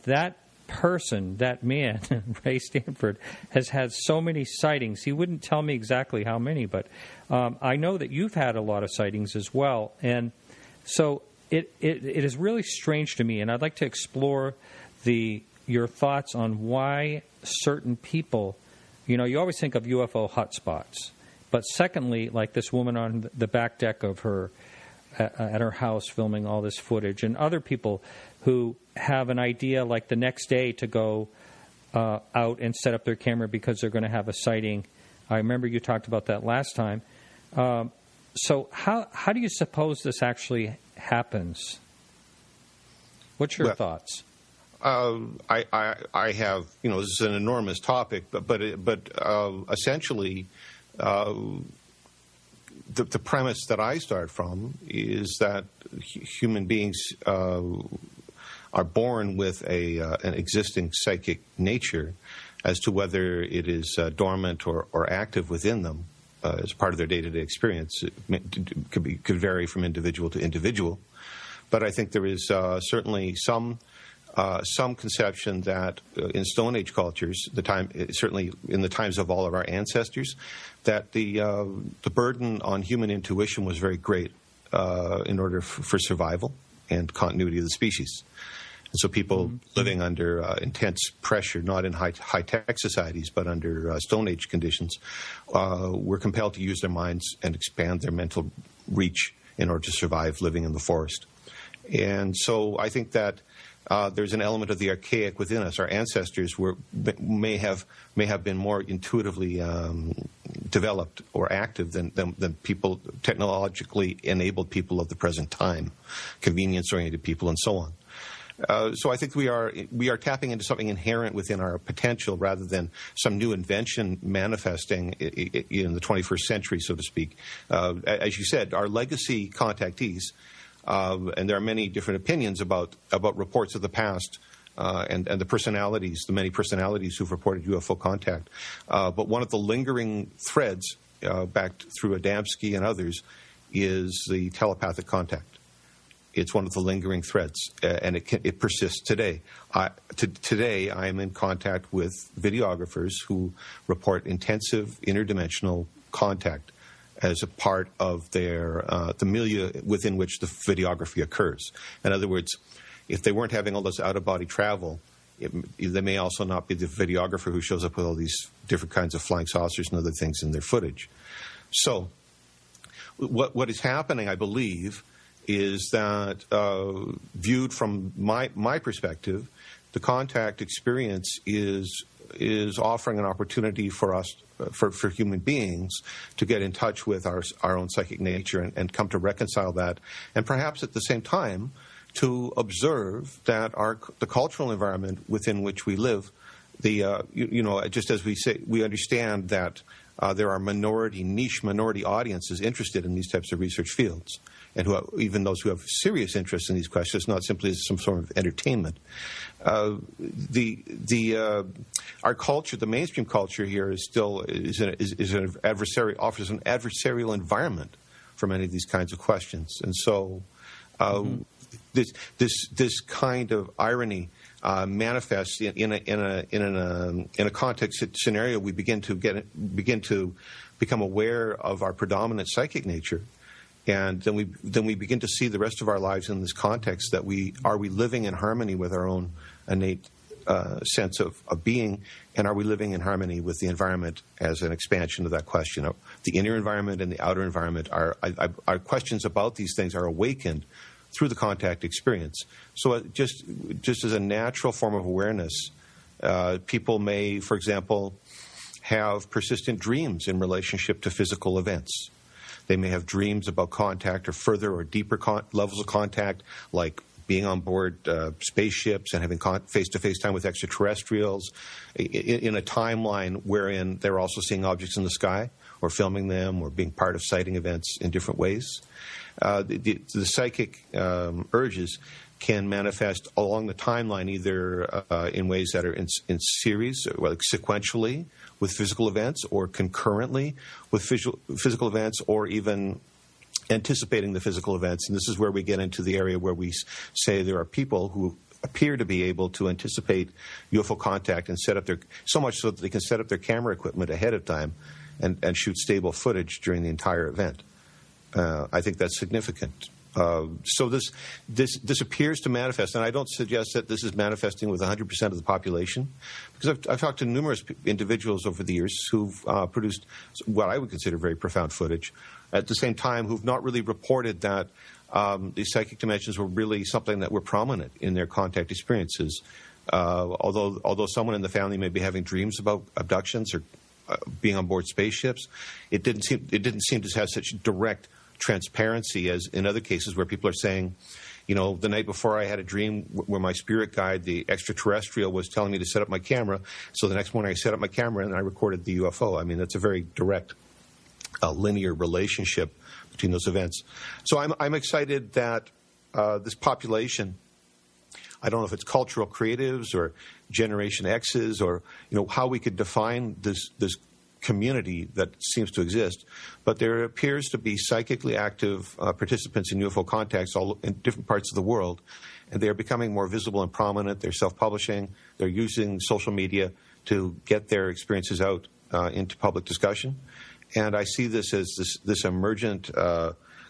that person, that man, Ray Stanford, has had so many sightings. He wouldn't tell me exactly how many, but I know that you've had a lot of sightings as well. And so it is really strange to me, and I'd like to explore your thoughts on why certain people, you always think of UFO hotspots, but secondly, like this woman on the back deck of her at her house filming all this footage, and other people who have an idea like the next day to go out and set up their camera because they're going to have a sighting. I remember you talked about that last time. So how do you suppose this actually happens? What's your thoughts? I have, this is an enormous topic, but essentially, the premise that I start from is that human beings are born with an existing psychic nature. As to whether it is dormant or active within them as part of their day-to-day experience, it could vary from individual to individual. But I think there is certainly some conception that in Stone Age cultures, certainly in the times of all of our ancestors, that the burden on human intuition was very great in order for survival and continuity of the species. And so people living under intense pressure, not in high-tech societies, but under Stone Age conditions, were compelled to use their minds and expand their mental reach in order to survive living in the forest. And so I think that there's an element of the archaic within us. Our ancestors may have been more intuitively developed or active than people, technologically enabled people of the present time, convenience-oriented people, and so on. So I think we are tapping into something inherent within our potential rather than some new invention manifesting in the 21st century, so to speak. As you said, our legacy contactees, and there are many different opinions about reports of the past and the many personalities who've reported UFO contact. But one of the lingering threads, back through Adamski and others, is the telepathic contact. It's one of the lingering threads, and it persists today. Today, I am in contact with videographers who report intensive interdimensional contact as a part of their the milieu within which the videography occurs. In other words, if they weren't having all this out-of-body travel, they may also not be the videographer who shows up with all these different kinds of flying saucers and other things in their footage. So, what is happening, I believe, is that viewed from my perspective, the contact experience is offering an opportunity for us, for human beings, to get in touch with our own psychic nature and come to reconcile that, and perhaps at the same time to observe that the cultural environment within which we live, just as we say, we understand that there are niche minority audiences interested in these types of research fields, and even those who have serious interest in these questions, not simply as some sort of entertainment. Our culture, the mainstream culture here, offers an adversarial environment for many of these kinds of questions, and so this kind of irony manifests in a context scenario. We begin to become aware of our predominant psychic nature. And then we begin to see the rest of our lives in this context that are we living in harmony with our own innate sense of being, and are we living in harmony with the environment as an expansion of that question? The inner environment and the outer environment our questions about these things are awakened through the contact experience. So just as a natural form of awareness, people may, for example, have persistent dreams in relationship to physical events. They may have dreams about contact or further or deeper levels of contact, like being on board spaceships and having face-to-face time with extraterrestrials in a timeline wherein they're also seeing objects in the sky or filming them or being part of sighting events in different ways. The psychic urges can manifest along the timeline, either in ways that are in series, like sequentially with physical events, or concurrently with physical events, or even anticipating the physical events. And this is where we get into the area where we say there are people who appear to be able to anticipate UFO contact and set up so much so that they can set up their camera equipment ahead of time and shoot stable footage during the entire event. I think that's significant. So this appears to manifest, and I don't suggest that this is manifesting with 100% of the population, because I've talked to numerous individuals over the years who've produced what I would consider very profound footage, at the same time who've not really reported that these psychic dimensions were really something that were prominent in their contact experiences. Although someone in the family may be having dreams about abductions or being on board spaceships, it didn't seem to have such direct transparency as in other cases where people are saying, the night before I had a dream where my spirit guide, the extraterrestrial, was telling me to set up my camera. So the next morning I set up my camera and I recorded the UFO. I mean, that's a very direct, linear relationship between those events. So I'm excited that this population, I don't know if it's cultural creatives or Generation X's or how we could define this community that seems to exist, but there appears to be psychically active participants in UFO contacts all in different parts of the world, and they are becoming more visible and prominent. They're self-publishing. They're using social media to get their experiences out into public discussion, and I see this as this emergent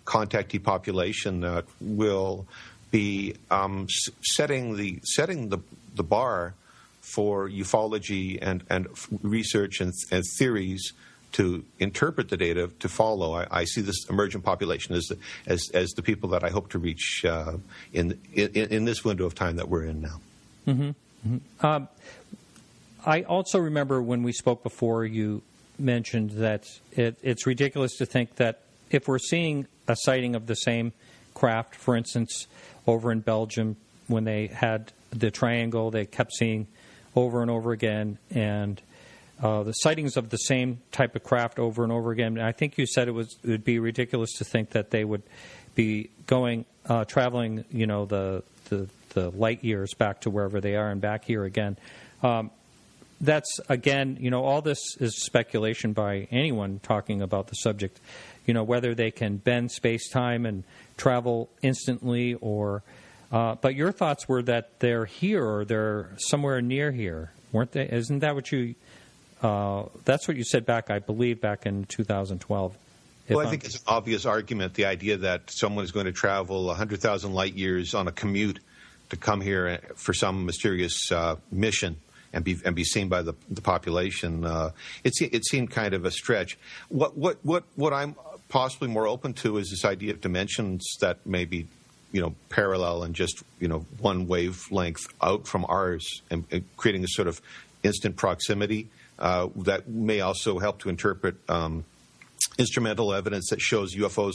contactee population that will be setting the bar for ufology and research and theories to interpret the data to follow. I see this emergent population as the people that I hope to reach in this window of time that we're in now. Mm-hmm. Mm-hmm. I also remember when we spoke before, you mentioned that it's ridiculous to think that if we're seeing a sighting of the same craft, for instance, over in Belgium, when they had the triangle, they kept seeing over and over again, and the sightings of the same type of craft over and over again. I think you said it would be ridiculous to think that they would be traveling, the light years back to wherever they are and back here again. That's, again, all this is speculation by anyone talking about the subject. Whether they can bend space-time and travel instantly or... but your thoughts were that they're here or they're somewhere near here, weren't they? Isn't that what you... that's what you said I believe, back in 2012. Well, I think it's an obvious argument, the idea that someone is going to travel 100,000 light years on a commute to come here for some mysterious mission and be seen by the population. It seemed kind of a stretch. What I'm possibly more open to is this idea of dimensions that may be, parallel and just, one wavelength out from ours, and creating a sort of instant proximity that may also help to interpret instrumental evidence that shows UFOs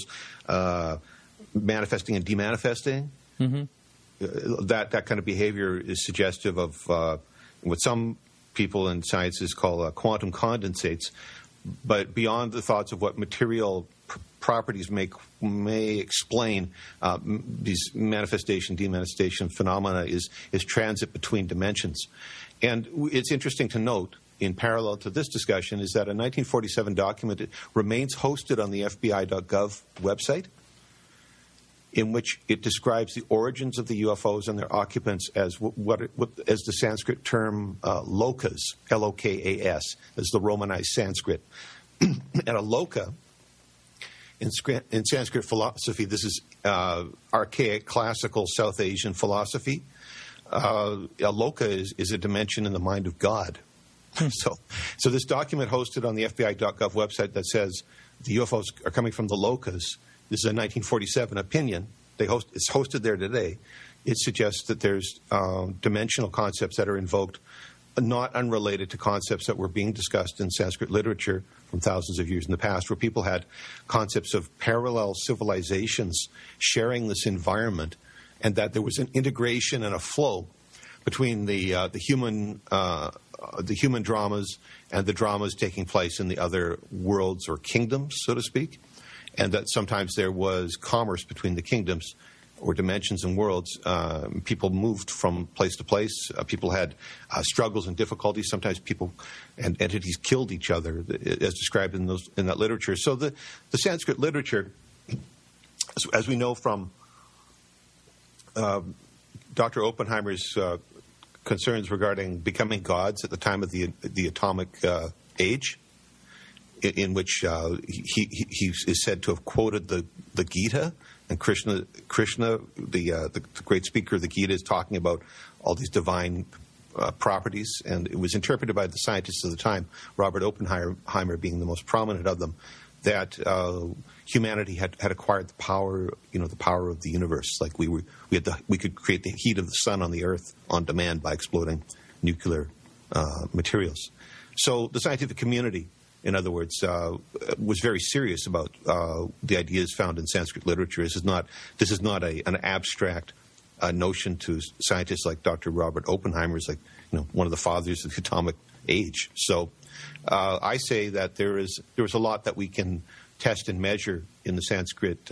manifesting and demanifesting. Mm-hmm. That kind of behavior is suggestive of what some people in sciences call quantum condensates, but beyond the thoughts of what material properties may explain these manifestation, demanifestation phenomena is transit between dimensions. And it's interesting to note, in parallel to this discussion, is that a 1947 document remains hosted on the FBI.gov website, in which it describes the origins of the UFOs and their occupants as as the Sanskrit term lokas, L-O-K-A-S, as the Romanized Sanskrit. And a loka, in Sanskrit philosophy, this is archaic classical South Asian philosophy. A loka is a dimension in the mind of God. So this document hosted on the FBI.gov website that says the UFOs are coming from the lokas, this is a 1947 opinion. It's hosted there today. It suggests that there's dimensional concepts that are invoked, not unrelated to concepts that were being discussed in Sanskrit literature from thousands of years in the past, where people had concepts of parallel civilizations sharing this environment, and that there was an integration and a flow between the human dramas and the dramas taking place in the other worlds or kingdoms, so to speak, and that sometimes there was commerce between the kingdoms or dimensions and worlds. People moved from place to place. People had struggles and difficulties. Sometimes people and entities killed each other, as described in that literature. So the Sanskrit literature, as we know from Dr. Oppenheimer's concerns regarding becoming gods at the time of the atomic age, in which he is said to have quoted the Gita, and Krishna, the great speaker of the Gita, is talking about all these divine properties, and it was interpreted by the scientists of the time, Robert Oppenheimer being the most prominent of them, that humanity had acquired the power of the universe. Like we could create the heat of the sun on the earth on demand by exploding nuclear materials. So the scientific community, in other words, was very serious about the ideas found in Sanskrit literature. This is not an abstract notion to scientists like Dr. Robert Oppenheimer, is like one of the fathers of the atomic age. So I say that there is a lot that we can test and measure in the Sanskrit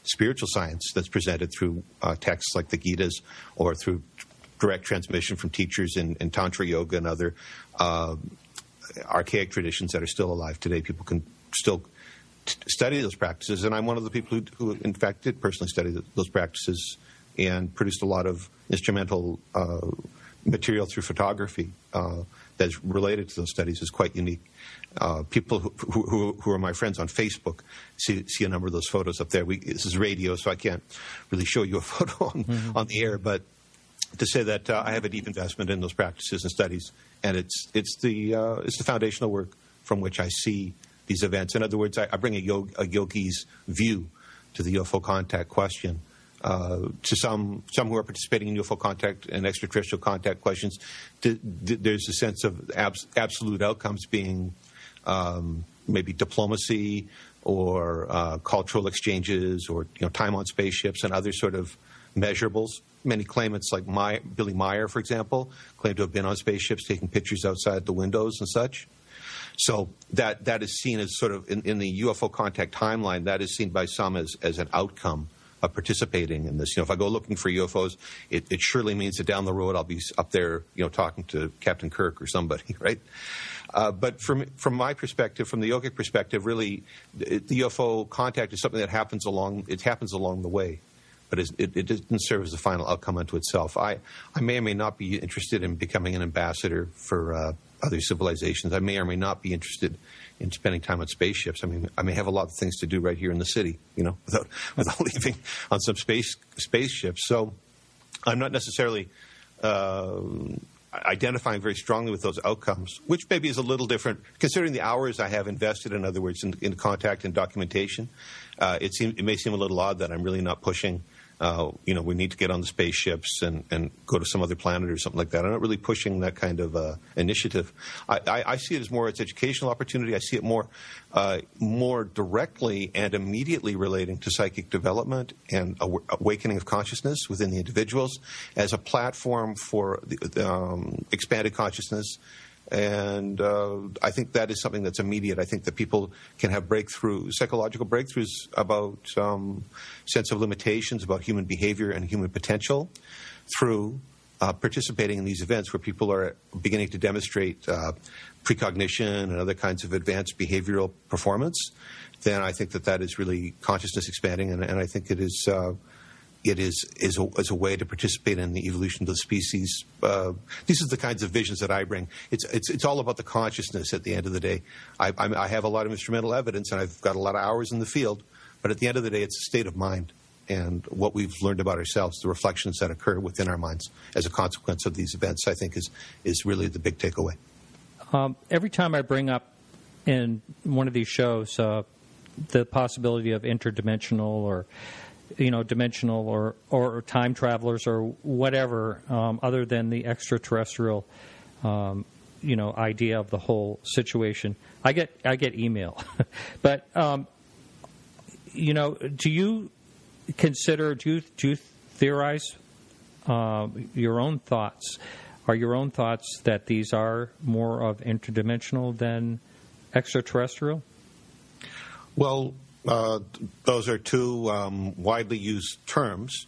spiritual science that's presented through texts like the Gitas, or through direct transmission from teachers in Tantra Yoga and other archaic traditions that are still alive today. People can still study those practices, and I'm one of the people who in fact did personally study those practices and produced a lot of instrumental material through photography that's related to those studies. Is quite unique. People who are my friends on Facebook see a number of those photos up there. This is radio, so I can't really show you a photo on the air, but to say that I have a deep investment in those practices and studies, and it's the foundational work from which I see these events. In other words, I bring a yogi's view to the UFO contact question. To some who are participating in UFO contact and extraterrestrial contact questions, there's a sense of absolute outcomes being maybe diplomacy or cultural exchanges, or time on spaceships and other sort of measurables. many claimants, like Billy Meyer, for example, claim to have been on spaceships taking pictures outside the windows and such. So that is seen as sort of, in the UFO contact timeline, that is seen by some as an outcome of participating in this. If I go looking for UFOs, it surely means that down the road I'll be up there, talking to Captain Kirk or somebody, right? But from my perspective, from the yogic perspective, really, the UFO contact is something that happens along the way, but it doesn't serve as the final outcome unto itself. I may or may not be interested in becoming an ambassador for other civilizations. I may or may not be interested in spending time on spaceships. I mean, I may have a lot of things to do right here in the city, without leaving on some spaceships. So I'm not necessarily identifying very strongly with those outcomes, which maybe is a little different considering the hours I have invested, in other words, in contact and documentation. It may seem a little odd that I'm really not pushing, we need to get on the spaceships and go to some other planet or something like that. I'm not really pushing that kind of initiative. I see it as more its educational opportunity. I see it more directly and immediately relating to psychic development and awakening of consciousness within the individuals as a platform for the expanded consciousness. And I think that is something that's immediate. I think that people can have psychological breakthroughs about sense of limitations, about human behavior and human potential through participating in these events where people are beginning to demonstrate precognition and other kinds of advanced behavioral performance. Then I think that is really consciousness expanding, and I think it is a way to participate in the evolution of the species. These are the kinds of visions that I bring. It's all about the consciousness at the end of the day. I have a lot of instrumental evidence, and I've got a lot of hours in the field, but at the end of the day, it's a state of mind and what we've learned about ourselves, the reflections that occur within our minds as a consequence of these events, I think is really the big takeaway. Every time I bring up in one of these shows the possibility of interdimensional or dimensional or time travelers or whatever, other than the extraterrestrial, idea of the whole situation, I get email. But do you theorize your own thoughts? Are your own thoughts that these are more of interdimensional than extraterrestrial? Well, those are two widely used terms.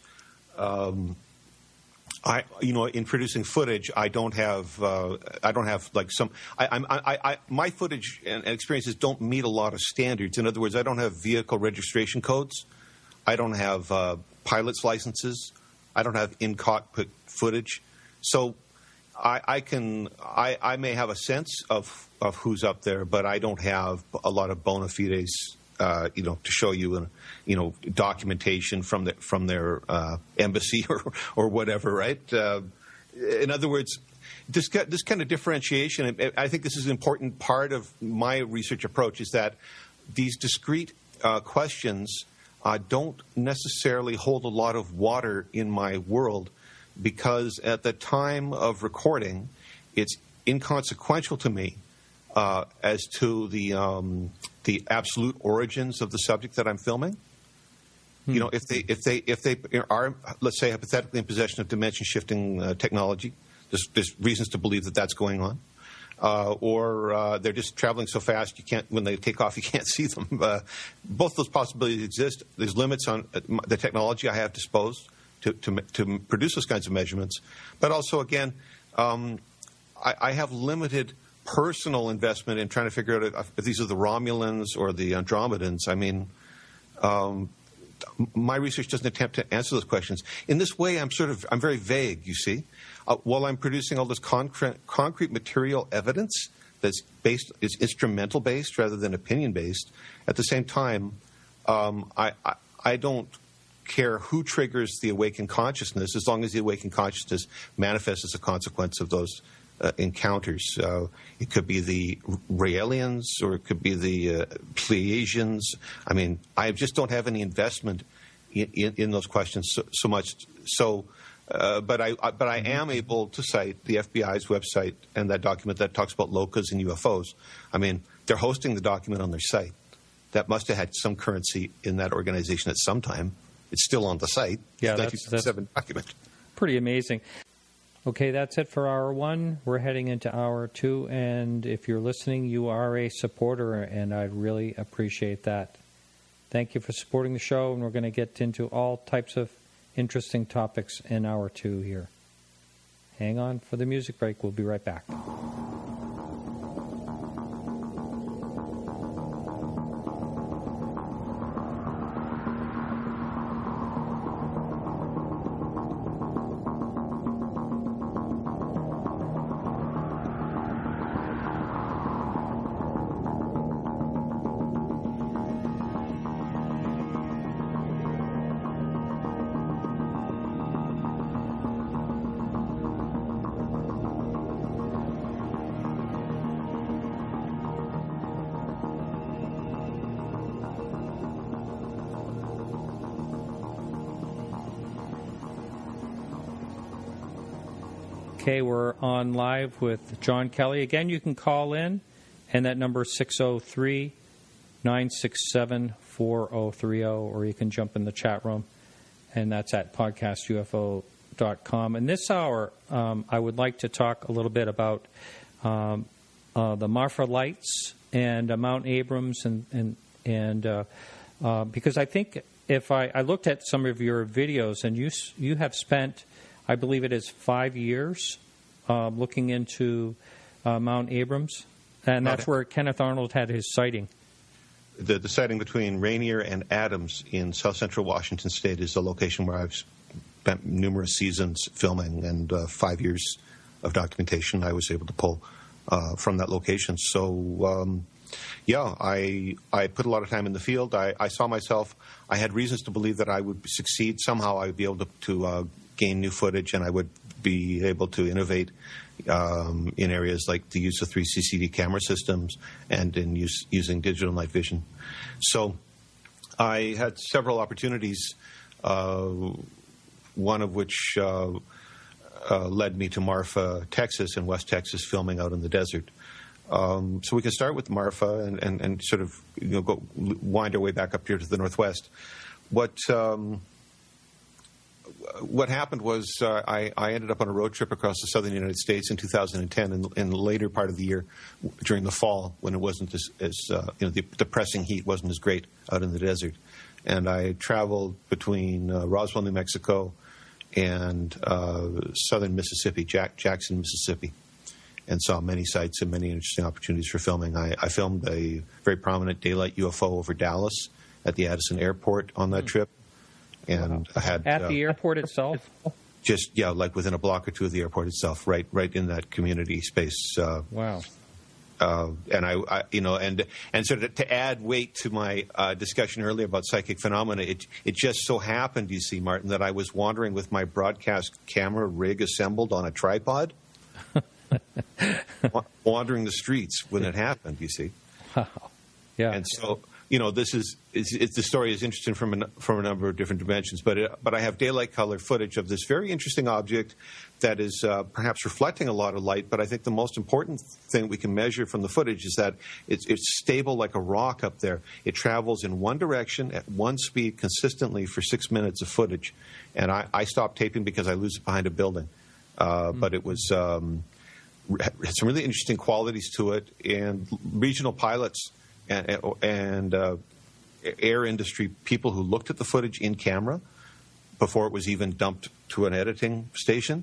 In producing footage, I don't have like some. My footage and experiences don't meet a lot of standards. In other words, I don't have vehicle registration codes. I don't have pilot's licenses. I don't have in-cockpit footage. So I may have a sense of who's up there, but I don't have a lot of bona fides. To show you, documentation from their embassy or whatever, right? In other words, this kind of differentiation, I think this is an important part of my research approach, is that these discrete questions don't necessarily hold a lot of water in my world, because at the time of recording, it's inconsequential to me as to the absolute origins of the subject that I'm filming. If they are, let's say, hypothetically in possession of dimension shifting technology, there's reasons to believe that that's going on, or they're just traveling so fast when they take off you can't see them. Both those possibilities exist. There's limits on the technology I have disposed to produce those kinds of measurements, but also again, I have limited personal investment in trying to figure out if these are the Romulans or the Andromedans. I mean, my research doesn't attempt to answer those questions. In this way, I'm very vague, you see. While I'm producing all this concrete material evidence that's is instrumental based rather than opinion based, at the same time, I don't care who triggers the awakened consciousness, as long as the awakened consciousness manifests as a consequence of those encounters. It could be the Raelians, or it could be the Pleiadians. I mean, I just don't have any investment in those questions so much. So, but I am able to cite the FBI's website and that document that talks about locas and UFOs. I mean, they're hosting the document on their site. That must have had some currency in that organization at some time. It's still on the site. Yeah, the 1957 document. pretty amazing. Okay, that's it for hour one. We're heading into hour two, and if you're listening, you are a supporter, and I really appreciate that. Thank you for supporting the show, and we're going to get into all types of interesting topics in hour two here. Hang on for the music break. We'll be right back. Okay, we're on live with Jon Kelly. Again, you can call in, and that number is 603-967-4030, or you can jump in the chat room, and that's at podcastufo.com. In this hour, I would like to talk a little bit about the Marfa lights and Mount Abrams, and because I think if I looked at some of your videos, and you have spent, I believe it is 5 years looking into Mount Abrams, and that's where Kenneth Arnold had his sighting. The sighting between Rainier and Adams in south central Washington State is a location where I've spent numerous seasons filming, and 5 years of documentation I was able to pull from that location. So, I put a lot of time in the field. I saw myself, I had reasons to believe that I would succeed. Somehow I would be able to gain new footage, and I would be able to innovate in areas like the use of 3 CCD camera systems and in using digital night vision. So I had several opportunities, one of which led me to Marfa, Texas, and West Texas, filming out in the desert. So we can start with Marfa and sort of wind our way back up here to the northwest. What happened was I ended up on a road trip across the southern United States in 2010, and in the later part of the year, during the fall, when it wasn't as the depressing heat wasn't as great out in the desert. And I traveled between Roswell, New Mexico, and southern Mississippi, Jackson, Mississippi, and saw many sites and many interesting opportunities for filming. I filmed a very prominent daylight UFO over Dallas at the Addison Airport on that trip. And I had at the airport itself, just like within a block or two of the airport itself, right in that community space. Wow. And I and sort of to add weight to my discussion earlier about psychic phenomena, it just so happened, you see, Martin, that I was wandering with my broadcast camera rig assembled on a tripod, wandering the streets when it happened. You see. Wow. Yeah. And so. The story is interesting from a number of different dimensions, but I have daylight color footage of this very interesting object that is perhaps reflecting a lot of light. But I think the most important thing we can measure from the footage is that it's stable like a rock up there. It travels in one direction at one speed consistently for 6 minutes of footage, and I stopped taping because I lose it behind a building. But it was had some really interesting qualities to it, and regional pilots and air industry people who looked at the footage in camera before it was even dumped to an editing station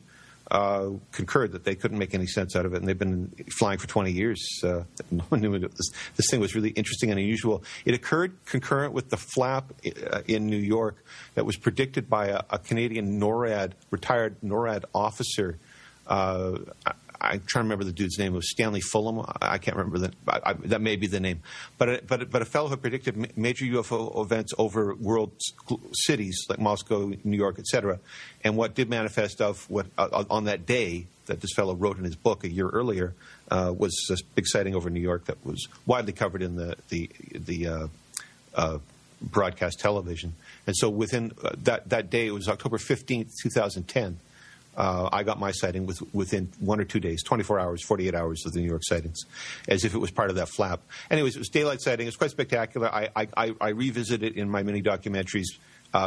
concurred that they couldn't make any sense out of it, and they've been flying for 20 years. No one knew this thing was really interesting and unusual. It occurred concurrent with the flap in New York that was predicted by a Canadian retired NORAD officer. I'm trying to remember the dude's name. It was Stanley Fulham. I can't remember that. That may be the name. But a fellow who predicted major UFO events over world cities like Moscow, New York, etc. And what did manifest on that day that this fellow wrote in his book a year earlier was this big sighting over New York that was widely covered in the broadcast television. And so within that day, it was October 15th, 2010. I got my sighting within 1 or 2 days, 24 hours, 48 hours of the New York sightings, as if it was part of that flap. Anyways, it was daylight sighting. It was quite spectacular. I revisit it in my mini documentaries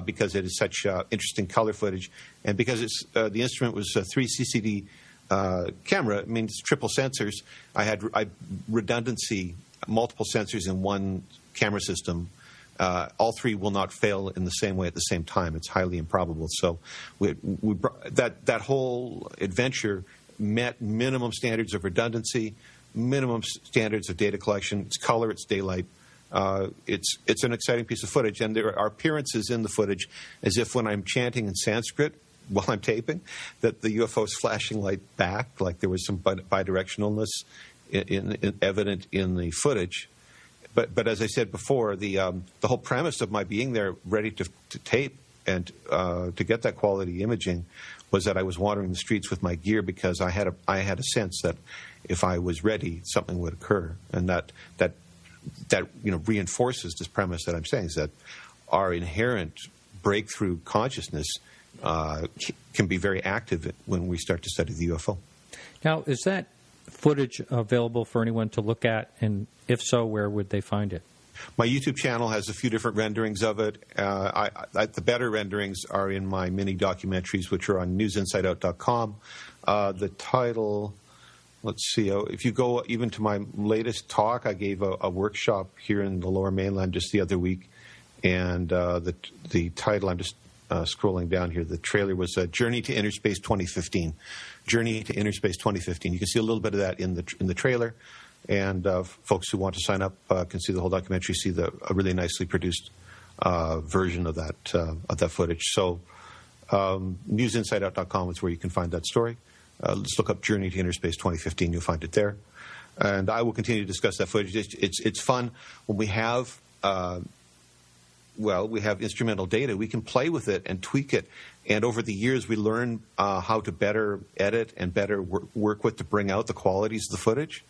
because it is such interesting color footage, and because it's the instrument was a 3 CCD camera. It means triple sensors. I had redundancy, multiple sensors in one camera system. All three will not fail in the same way at the same time. It's highly improbable. So that whole adventure met minimum standards of redundancy, minimum standards of data collection. It's color, it's daylight. It's an exciting piece of footage, and there are appearances in the footage as if when I'm chanting in Sanskrit while I'm taping, that the UFO is flashing light back, like there was some bidirectionalness evident in the footage. But as I said before, the whole premise of my being there, ready to tape and to get that quality imaging, was that I was wandering the streets with my gear because I had a sense that if I was ready, something would occur, and that reinforces this premise that I'm saying, is that our inherent breakthrough consciousness can be very active when we start to study the UFO. Now, is that footage available for anyone to look at, and if so, where would they find it? My YouTube channel has a few different renderings of it. The better renderings are in my mini documentaries, which are on newsinsideout.com. The title, let's see, if you go even to my latest talk, I gave a workshop here in the Lower Mainland just the other week, and the title, I'm just scrolling down here, the trailer was Journey to Inner Space 2015. Journey to Inner Space 2015. You can see a little bit of that in the trailer, and folks who want to sign up can see the whole documentary, see a really nicely produced version of that footage. So newsinsideout.com is where you can find that story. Let's look up Journey to Inner Space 2015. You'll find it there. And I will continue to discuss that footage. It's fun when we have instrumental data. We can play with it and tweak it. And over the years, we learn how to better edit and better work with to bring out the qualities of the footage.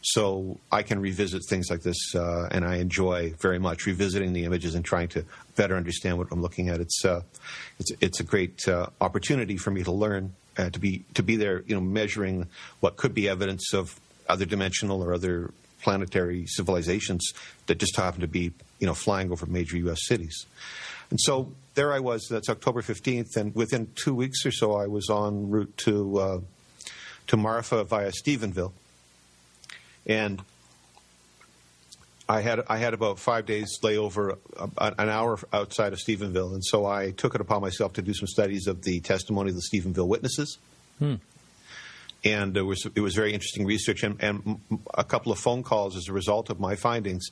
So I can revisit things like this, and I enjoy very much revisiting the images and trying to better understand what I'm looking at. It's a great opportunity for me to learn, to be there, measuring what could be evidence of other dimensional or other planetary civilizations that just happen to be, flying over major U.S. cities. And so there I was. That's October 15th, and within 2 weeks or so, I was en route to Marfa via Stephenville. And I had about 5 days layover, an hour outside of Stephenville, and so I took it upon myself to do some studies of the testimony of the Stephenville witnesses. And it was very interesting research, and a couple of phone calls as a result of my findings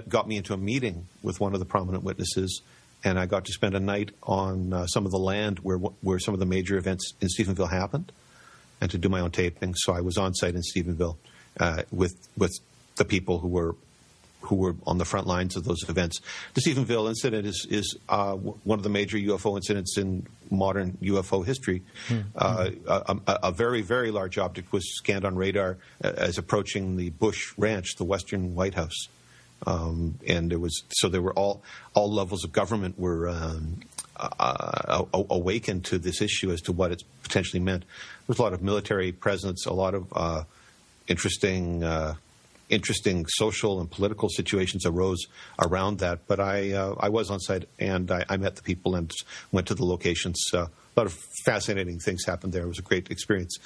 got me into a meeting with one of the prominent witnesses, and I got to spend a night on some of the land where some of the major events in Stephenville happened, and to do my own taping. So I was on site in Stephenville with the people who were on the front lines of those events. The Stephenville incident is one of the major UFO incidents in modern UFO history. A very, very large object was scanned on radar as approaching the Bush Ranch, the Western White House. And there were all levels of government were awakened to this issue as to what it potentially meant. There was a lot of military presence, a lot of interesting social and political situations arose around that. But I was on site, and I met the people and went to the locations. A lot of fascinating things happened there. It was a great experience.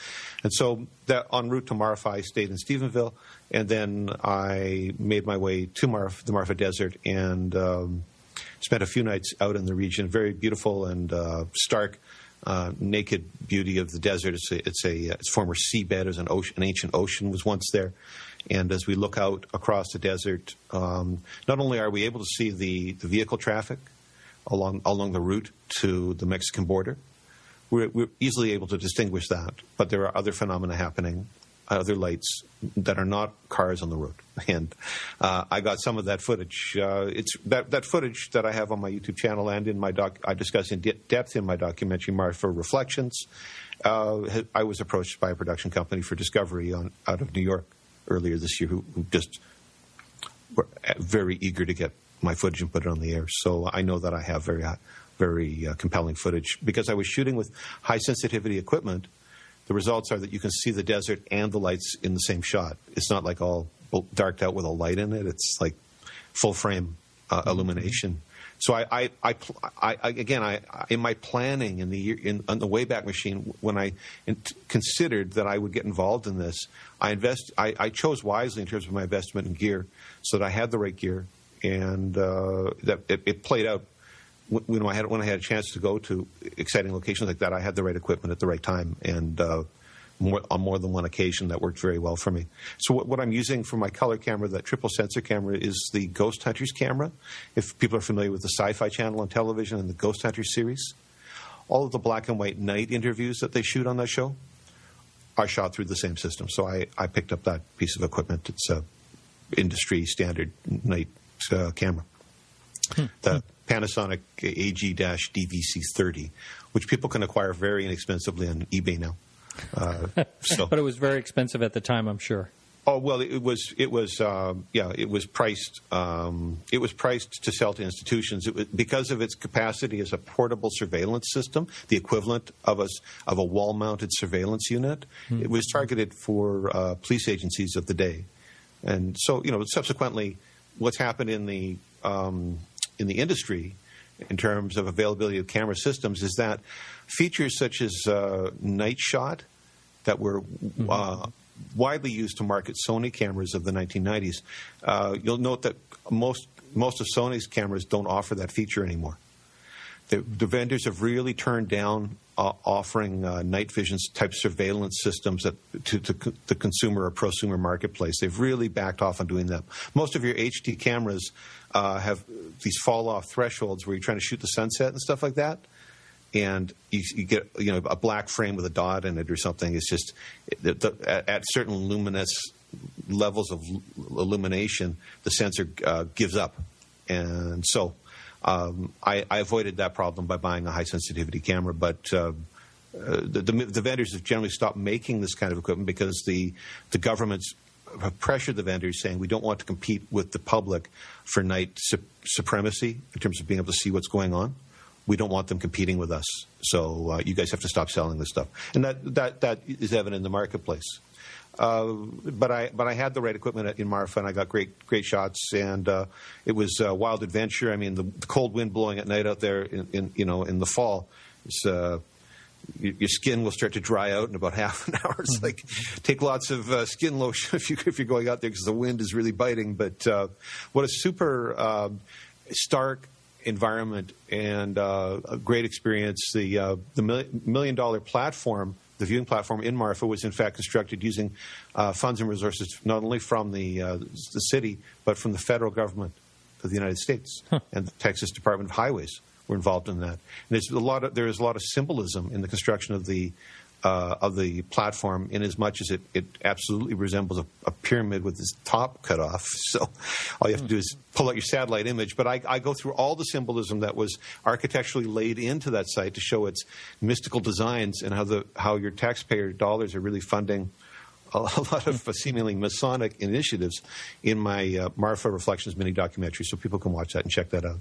And so en route to Marfa, I stayed in Stephenville, and then I made my way to the Marfa Desert and spent a few nights out in the region. Very beautiful and stark, naked beauty of the desert. It's a former seabed. There's an ancient ocean was once there. And as we look out across the desert, not only are we able to see the vehicle traffic along the route to the Mexican border, we're easily able to distinguish that. But there are other phenomena happening, other lights that are not cars on the road. And I got some of that footage. It's that footage that I have on my YouTube channel and in my I discuss in depth in my documentary, Marfa Reflections. I was approached by a production company for Discovery out of New York earlier this year who just were very eager to get my footage and put it on the air. So I know that I have very compelling footage. Because I was shooting with high-sensitivity equipment, the results are that you can see the desert and the lights in the same shot. It's not like all darked out with a light in it. It's like full-frame illumination. So I in my planning in the year on the Wayback Machine, when I considered that I would get involved in this, I chose wisely in terms of my investment in gear, so that I had the right gear, and that it played out. When I had a chance to go to exciting locations like that, I had the right equipment at the right time, and on more than one occasion, that worked very well for me. So what I'm using for my color camera, that triple sensor camera, is the Ghost Hunters camera. If people are familiar with the Sci-Fi Channel on television and the Ghost Hunters series, all of the black and white night interviews that they shoot on that show are shot through the same system. So I picked up that piece of equipment. It's a industry standard night camera. The Panasonic AG-DVC30, which people can acquire very inexpensively on eBay now. But it was very expensive at the time, I'm sure. Oh well, it was priced. It was priced to sell to institutions. Because of its capacity as a portable surveillance system, the equivalent of a wall-mounted surveillance unit. It was targeted for police agencies of the day, and so subsequently, what's happened in the industry in terms of availability of camera systems is that features such as night shot that were widely used to market Sony cameras of the 1990s. You'll note that most of Sony's cameras don't offer that feature anymore. The vendors have really turned down offering night vision type surveillance systems to the consumer or prosumer marketplace. They've really backed off on doing that. Most of your HD cameras have these fall-off thresholds where you're trying to shoot the sunset and stuff like that, and you get a black frame with a dot in it or something. It's just at certain luminous levels of illumination, the sensor gives up, and so I avoided that problem by buying a high-sensitivity camera. But the vendors have generally stopped making this kind of equipment because the governments have pressured the vendors, saying we don't want to compete with the public for night supremacy in terms of being able to see what's going on. We don't want them competing with us, so you guys have to stop selling this stuff. And that is evident in the marketplace. But I had the right equipment in Marfa, and I got great shots, and it was a wild adventure. I mean, the cold wind blowing at night out there in the fall, your skin will start to dry out in about half an hour. It's like take lots of skin lotion if you're going out there because the wind is really biting. But what a super stark environment and a great experience. The $1 million platform, the viewing platform in Marfa, was in fact constructed using funds and resources not only from the city but from the federal government of the United States and the Texas Department of Highways were involved in that. And there is a lot of symbolism in the construction of the platform, in as much as it absolutely resembles a pyramid with its top cut off. So all you have to do is pull out your satellite image. But I go through all the symbolism that was architecturally laid into that site to show its mystical designs and how your taxpayer dollars are really funding a lot of seemingly Masonic initiatives in my Marfa Reflections mini documentary, so people can watch that and check that out.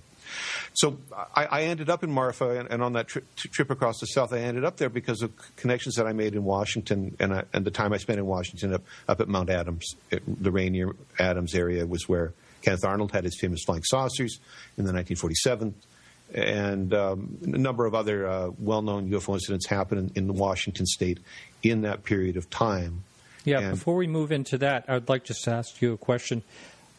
So I ended up in Marfa, and on that trip across the South, I ended up there because of connections that I made in Washington, and the time I spent in Washington up at Mount Adams. The Rainier Adams area was where Kenneth Arnold had his famous flying saucers in the 1947, and a number of other well-known UFO incidents happened in Washington State in that period of time. Yeah, before we move into that, I'd like just to ask you a question.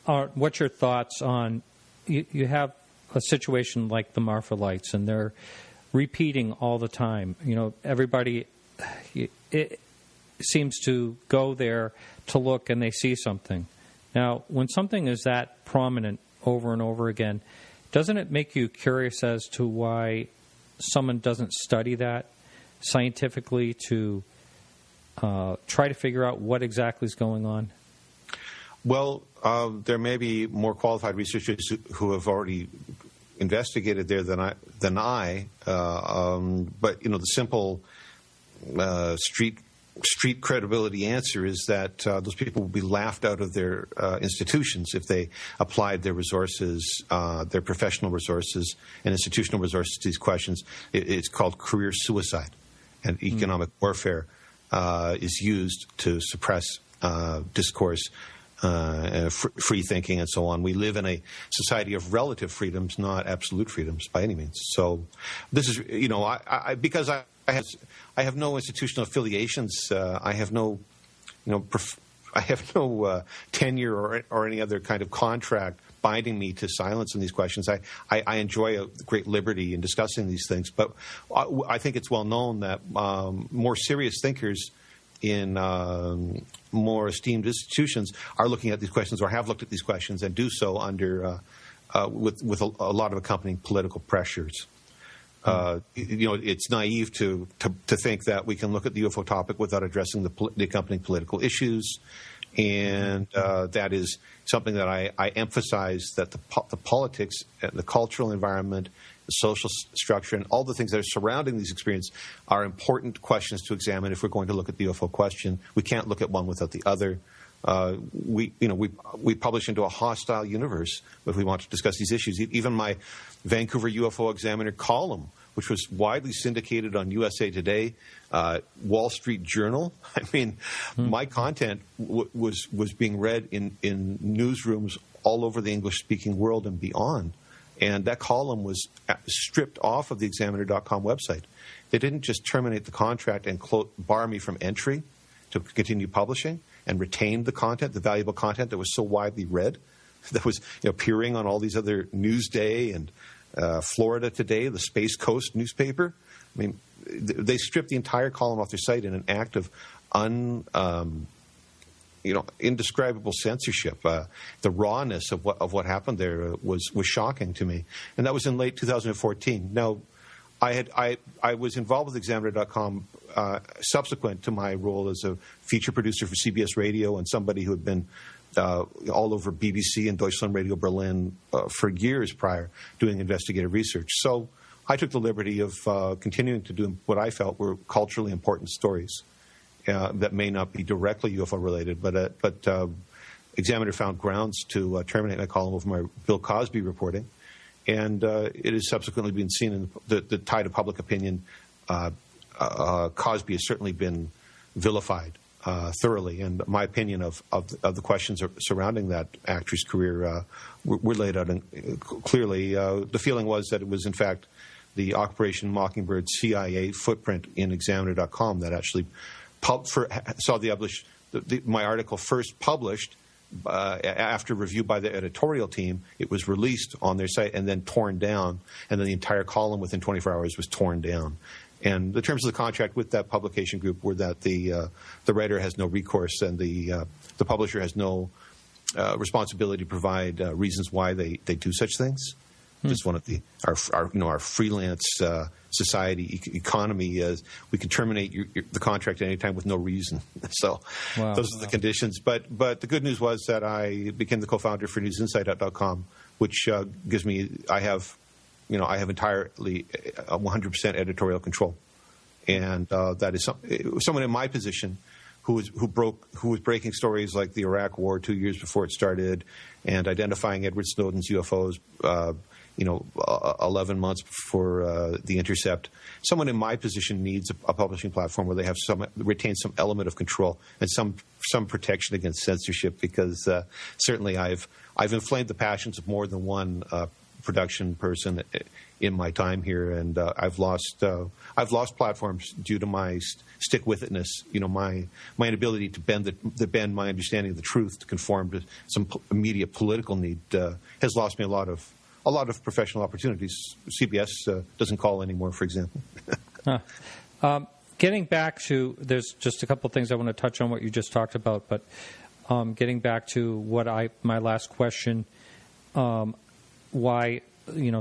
What's your thoughts on, you have a situation like the Marfa lights, and they're repeating all the time. Everybody it seems to go there to look, and they see something. Now, when something is that prominent over and over again, doesn't it make you curious as to why someone doesn't study that scientifically to try to figure out what exactly is going on? Well, there may be more qualified researchers who have already investigated there than I. But the simple street credibility answer is that those people would be laughed out of their institutions if they applied their resources, their professional resources and institutional resources to these questions. It's called career suicide, and economic warfare is used to suppress discourse free thinking, and so on. We live in a society of relative freedoms, not absolute freedoms by any means. So this is, because I have no institutional affiliations. I have no, tenure or any other kind of contract binding me to silence in these questions. I enjoy a great liberty in discussing these things, but I think it's well known that more serious thinkers in more esteemed institutions are looking at these questions, or have looked at these questions, and do so under with a lot of accompanying political pressures. It's naive to think that we can look at the UFO topic without addressing the accompanying political issues, and that is something that I emphasize, that the politics and the cultural environment, the social structure, and all the things that are surrounding these experiences are important questions to examine if we're going to look at the UFO question. We can't look at one without the other. We publish into a hostile universe if we want to discuss these issues. Even my Vancouver UFO Examiner column, which was widely syndicated on USA Today, Wall Street Journal. I mean, my content was being read in newsrooms all over the English-speaking world and beyond. And that column was stripped off of the Examiner.com website. They didn't just terminate the contract and bar me from entry to continue publishing, and retain the content, the valuable content that was so widely read, that was appearing on all these other Newsday and Florida Today, the Space Coast newspaper. I mean, they stripped the entire column off their site in an act of indescribable censorship. The rawness of what happened there was shocking to me, and that was in late 2014. Now, I was involved with Examiner.com subsequent to my role as a feature producer for CBS Radio, and somebody who had been all over BBC and Deutschland Radio Berlin for years prior, doing investigative research. So I took the liberty of continuing to do what I felt were culturally important stories that may not be directly UFO related, but Examiner found grounds to terminate my column over my Bill Cosby reporting, and it has subsequently been seen in the tide of public opinion. Cosby has certainly been vilified thoroughly, and my opinion of the questions surrounding that actor's career were laid out clearly. The feeling was that it was, in fact, the Operation Mockingbird CIA footprint in Examiner.com that actually saw my article first published after review by the editorial team. It was released on their site and then torn down, and then the entire column within 24 hours was torn down. And the terms of the contract with that publication group were that the writer has no recourse, and the publisher has no responsibility to provide reasons why they do such things. Just one of our freelance society economy is we can terminate the contract at any time with no reason. So those are the conditions. But the good news was that I became the co-founder for NewsInsight.com, which gives me I have entirely 100% editorial control, and that is someone in my position who was breaking stories like the Iraq War 2 years before it started, and identifying Edward Snowden's UFOs 11 months before The Intercept. Someone in my position needs a publishing platform where they have retain some element of control and some protection against censorship, because certainly I've inflamed the passions of more than one production person in my time here, and I've lost platforms due to my stick-with-itness. My inability to bend my understanding of the truth to conform to some immediate political need has lost me a lot of professional opportunities. CBS doesn't call anymore, for example. Getting back to, there's just a couple of things I want to touch on what you just talked about, but getting back to my last question, why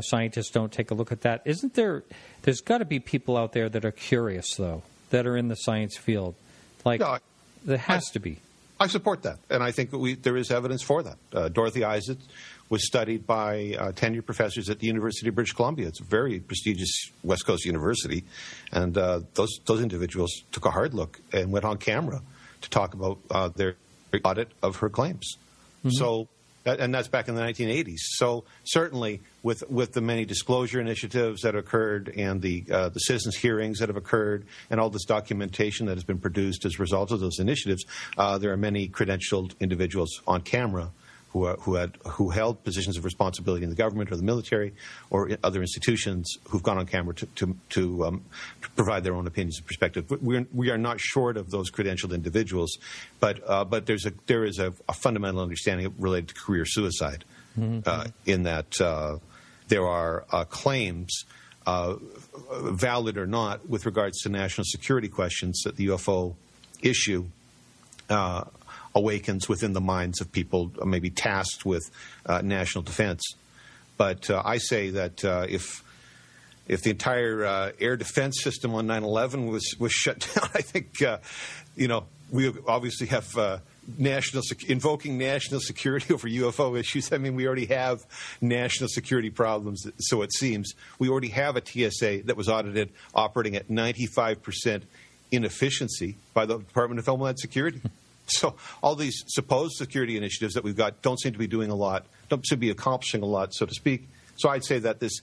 scientists don't take a look at that. Isn't there's got to be people out there that are curious, though, that are in the science field. There has to be. I support that, and I think there is evidence for that. Dorothy Isaac was studied by tenured professors at the University of British Columbia. It's a very prestigious West Coast university, and those individuals took a hard look and went on camera to talk about their audit of her claims. Mm-hmm. So And that's back in the 1980s. So certainly, with the many disclosure initiatives that occurred and the citizens' hearings that have occurred and all this documentation that has been produced as a result of those initiatives, there are many credentialed individuals on camera who held positions of responsibility in the government or the military or other institutions who've gone on camera to provide their own opinions and perspective. We are not short of those credentialed individuals, but there is a fundamental understanding related to career suicide, in that there are claims, valid or not, with regards to national security questions that the UFO issue awakens within the minds of people maybe tasked with national defense. But I say that if the entire air defense system on 9/11 was shut down, I think we obviously have invoking national security over UFO issues. I mean, we already have national security problems, so it seems. We already have a TSA that was audited operating at 95% inefficiency by the Department of Homeland Security. So all these supposed security initiatives that we've got don't seem to be doing a lot, don't seem to be accomplishing a lot, so to speak. So I'd say that this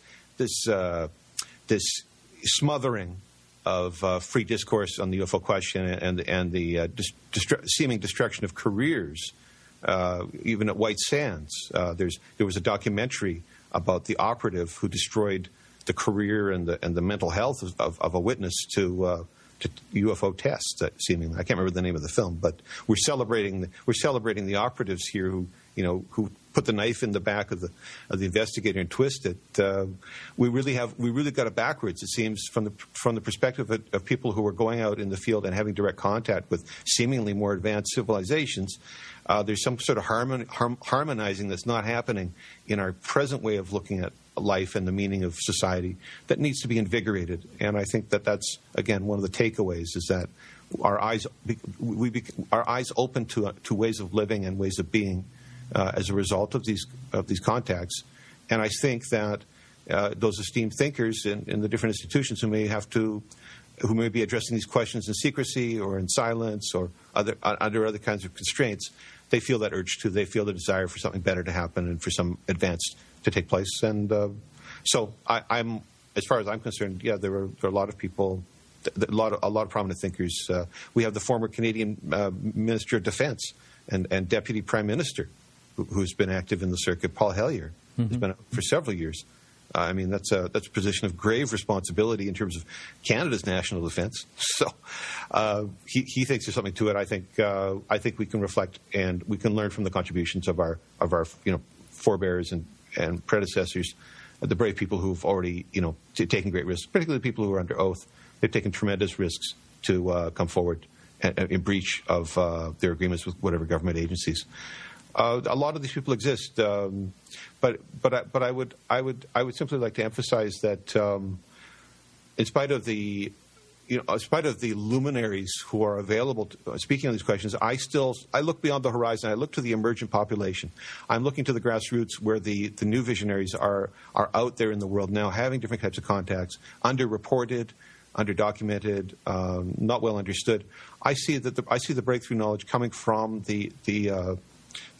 smothering of free discourse on the UFO question and the seeming destruction of careers, even at White Sands, there was a documentary about the operative who destroyed the career and the mental health of a witness to UFO tests. That seemingly, I can't remember the name of the film, but we're celebrating the operatives here who put the knife in the back of the investigator and twist it. We really got it backwards. It seems from the perspective of people who are going out in the field and having direct contact with seemingly more advanced civilizations. There's some sort of harmonizing that's not happening in our present way of looking at life and the meaning of society that needs to be invigorated. And I think that that's, again, one of the takeaways is that our eyes open to ways of living and ways of being as a result of these contacts. And I think that those esteemed thinkers in the different institutions who may be addressing these questions in secrecy or in silence or under other kinds of constraints, they feel that urge to. They feel the desire for something better to happen and for some advance to take place. And so I'm, as far as I'm concerned, there are a lot of people, a lot of prominent thinkers. We have the former Canadian Minister of Defense and Deputy Prime Minister who's been active in the circuit, Paul Hellyer, who's been for several years. I mean, that's a position of grave responsibility in terms of Canada's national defense. So he thinks there's something to it. I think we can reflect and we can learn from the contributions of our forebears and predecessors, the brave people who've already taken great risks, particularly people who are under oath. They've taken tremendous risks to come forward in breach of their agreements with whatever government agencies. A lot of these people exist, but I would simply like to emphasize that in spite of the luminaries who are available speaking on these questions, I look beyond the horizon. I look to the emergent population. I'm looking to the grassroots where the new visionaries are out there in the world now, having different types of contacts, underreported, underdocumented, not well understood. I see the breakthrough knowledge coming from the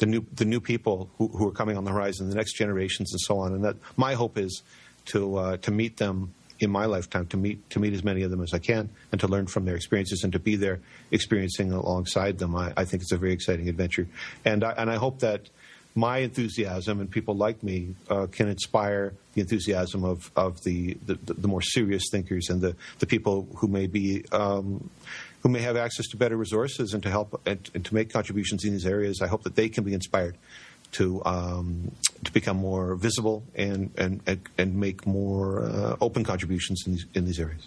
new people who are coming on the horizon, the next generations, and so on. And that my hope is to meet them in my lifetime, to meet as many of them as I can, and to learn from their experiences and to be there experiencing alongside them. I think it's a very exciting adventure, and I hope that my enthusiasm and people like me can inspire the enthusiasm of the more serious thinkers and the people who may have access to better resources and to help and to make contributions in these areas. I hope that they can be inspired to become more visible and make more open contributions in these areas.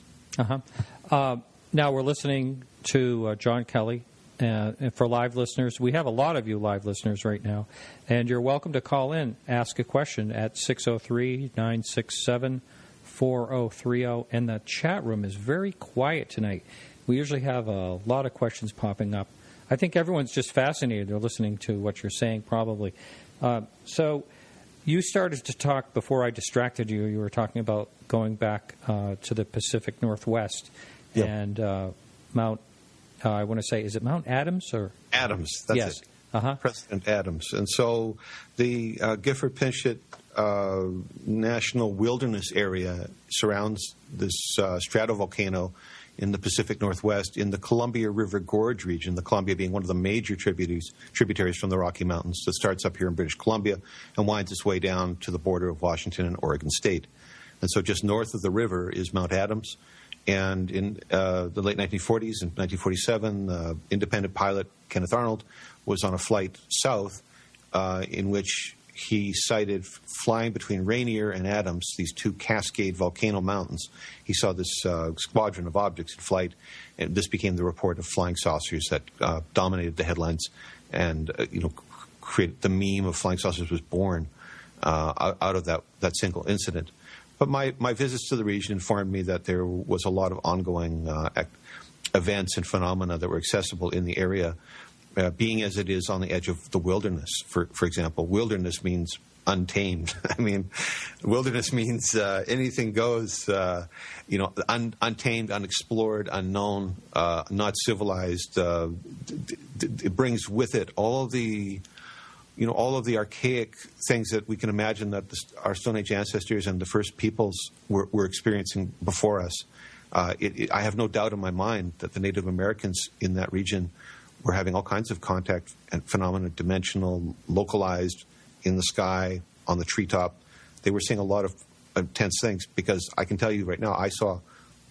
Now we're listening to Jon Kelly. And for live listeners, we have a lot of you live listeners right now, and you're welcome to call in, ask a question at 603-967-4030. And the chat room is very quiet tonight. We usually have a lot of questions popping up. I think everyone's just fascinated. They're listening to what you're saying, probably. So you started to talk before I distracted you. You were talking about going back to the Pacific Northwest and Mount. I want to say, is it Mount Adams or Adams? That's yes. it. President Adams. And so the Gifford-Pinchot National Wilderness Area surrounds this stratovolcano in the Pacific Northwest in the Columbia River Gorge region, the Columbia being one of the major tributaries from the Rocky Mountains that starts up here in British Columbia and winds its way down to the border of Washington and Oregon State. And so just north of the river is Mount Adams. And in the late 1940s, in 1947, independent pilot Kenneth Arnold was on a flight south in which he sighted, flying between Rainier and Adams, these two Cascade volcano mountains. He saw this squadron of objects in flight, and this became the report of flying saucers that dominated the headlines, and created the meme of flying saucers was born out of that single incident. But my visits to the region informed me that there was a lot of ongoing events and phenomena that were accessible in the area, being as it is on the edge of the wilderness. For example, wilderness means untamed. I mean, wilderness means anything goes, untamed, unexplored, unknown, not civilized. It brings with it all of the archaic things that we can imagine that our Stone Age ancestors and the first peoples were experiencing before us. I have no doubt in my mind that the Native Americans in that region were having all kinds of contact and phenomena, dimensional, localized, in the sky, on the treetop. They were seeing a lot of intense things, because I can tell you right now, I saw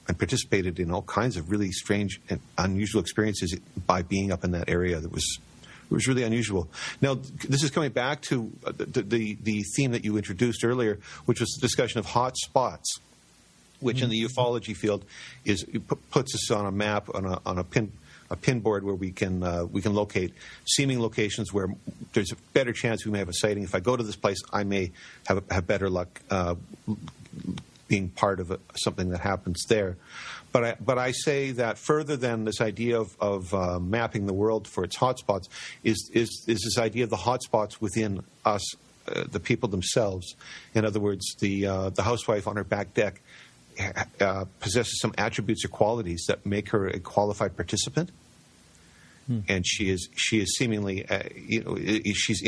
and participated in all kinds of really strange and unusual experiences by being up in that area. It was really unusual. Now, this is coming back to the theme that you introduced earlier, which was the discussion of hot spots, which in the ufology field puts us on a map, on a pinboard where we can locate seeming locations where there's a better chance we may have a sighting. If I go to this place, I may have better luck being part of something that happens there. But I say that further than this idea of mapping the world for its hotspots is this idea of the hotspots within us, the people themselves. In other words, the housewife on her back deck possesses some attributes or qualities that make her a qualified participant, and she is seemingly she's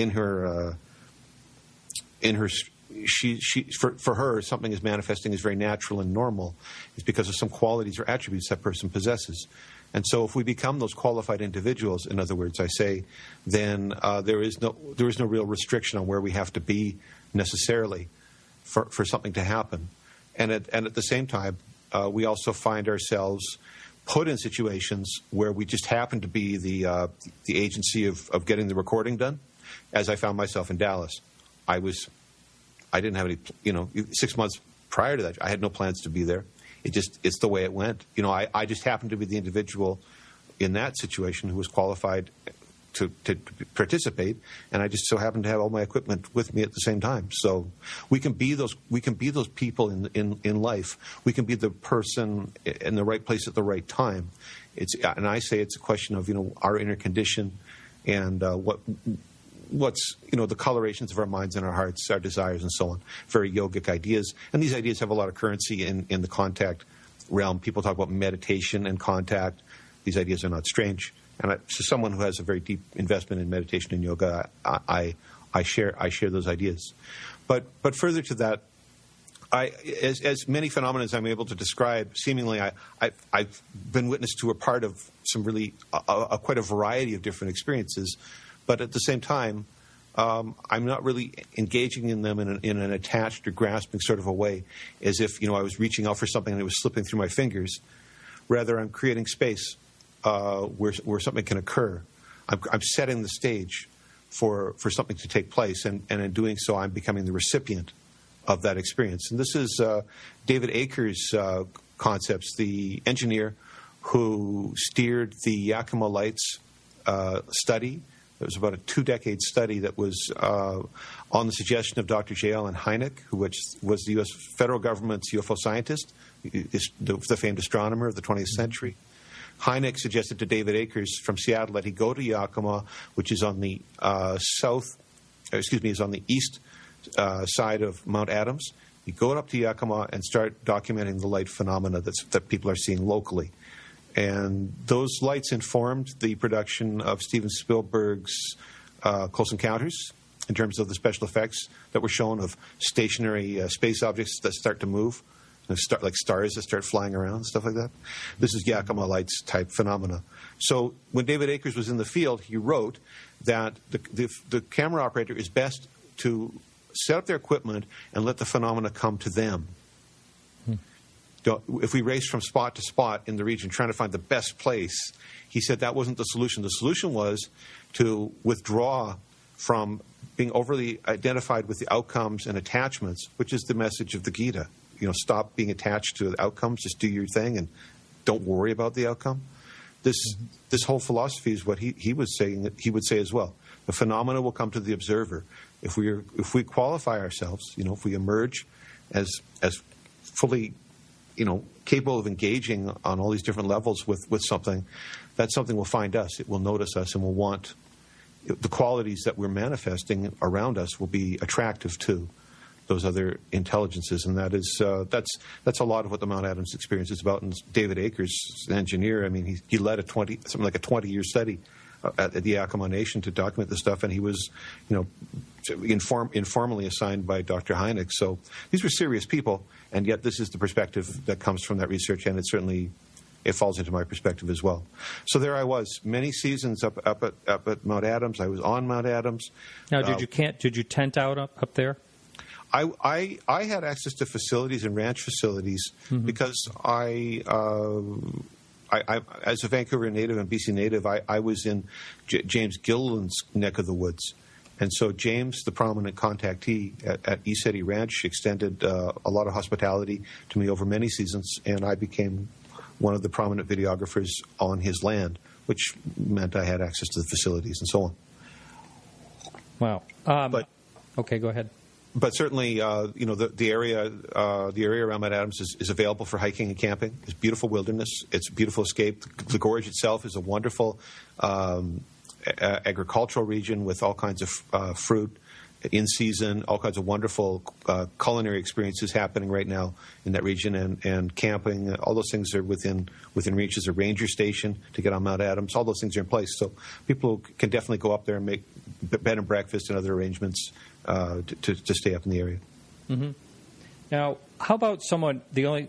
for her, something is manifesting as very natural and normal. It's because of some qualities or attributes that person possesses. And so if we become those qualified individuals, in other words, I say, then there is no real restriction on where we have to be necessarily for something to happen. And at the same time, we also find ourselves put in situations where we just happen to be the agency of getting the recording done. As I found myself in Dallas, I didn't have any, 6 months prior to that, I had no plans to be there. It's the way it went. I just happened to be the individual in that situation who was qualified to participate, and I just so happened to have all my equipment with me at the same time. So we can be those people in life. We can be the person in the right place at the right time. And I say it's a question of our inner condition and what's the colorations of our minds and our hearts, our desires, and so on. Very yogic ideas, and these ideas have a lot of currency in the contact realm. People talk about meditation and contact. These ideas are not strange. And to someone who has a very deep investment in meditation and yoga, I share those ideas. But further to that, as many phenomena as I'm able to describe, seemingly I've been witness to a part of some really quite a variety of different experiences. But at the same time, I'm not really engaging in them in an attached or grasping sort of a way, as if I was reaching out for something and it was slipping through my fingers. Rather, I'm creating space where something can occur. I'm setting the stage for something to take place, and in doing so, I'm becoming the recipient of that experience. And this is David Akers' concepts, the engineer who steered the Yakima Lights study. It was about a 2-decade study that was on the suggestion of Dr. J. Allen Hynek, who was the U.S. federal government's UFO scientist, the famed astronomer of the 20th century. Hynek suggested to David Akers from Seattle that he go to Yakima, which is on the is on the east side of Mount Adams. You go up to Yakima and start documenting the light phenomena that people are seeing locally. And those lights informed the production of Steven Spielberg's Close Encounters in terms of the special effects that were shown of stationary space objects that start to move, like stars that start flying around, stuff like that. This is Yakima lights type phenomena. So when David Akers was in the field, he wrote that the camera operator is best to set up their equipment and let the phenomena come to them. If we race from spot to spot in the region trying to find the best place, he said that wasn't the solution. The solution was to withdraw from being overly identified with the outcomes and attachments, which is the message of the Gita. Stop being attached to the outcomes, just do your thing and don't worry about the outcome. This whole philosophy is what he was saying, that he would say as well. The phenomena will come to the observer. If we qualify ourselves, if we emerge as fully capable of engaging on all these different levels with something, that something will find us. It will notice us and will want the qualities that we're manifesting around us will be attractive to those other intelligences, and that's a lot of what the Mount Adams experience is about. And David Akers, an engineer, I mean, he led a 20-year study at the Yakima Nation to document this stuff, and he was, informally assigned by Dr. Hynek. So these were serious people, and yet this is the perspective that comes from that research, and it falls into my perspective as well. So there I was, many seasons up at Mount Adams. I was on Mount Adams. Now, did you tent out up there? I had access to facilities and ranch facilities because I as a Vancouver native and BC native, I was in James Gilliland's neck of the woods. And so James, the prominent contactee at ECETI Ranch, extended a lot of hospitality to me over many seasons, and I became one of the prominent videographers on his land, which meant I had access to the facilities and so on. Wow. Okay, go ahead. But certainly, the area around Mount Adams is available for hiking and camping. It's beautiful wilderness. It's a beautiful escape. The gorge itself is a wonderful agricultural region with all kinds of fruit in season, all kinds of wonderful culinary experiences happening right now in that region, and camping. All those things are within reach. There's a ranger station to get on Mount Adams. All those things are in place. So people can definitely go up there and make bed and breakfast and other arrangements to stay up in the area. Mm-hmm. Now, how about someone? The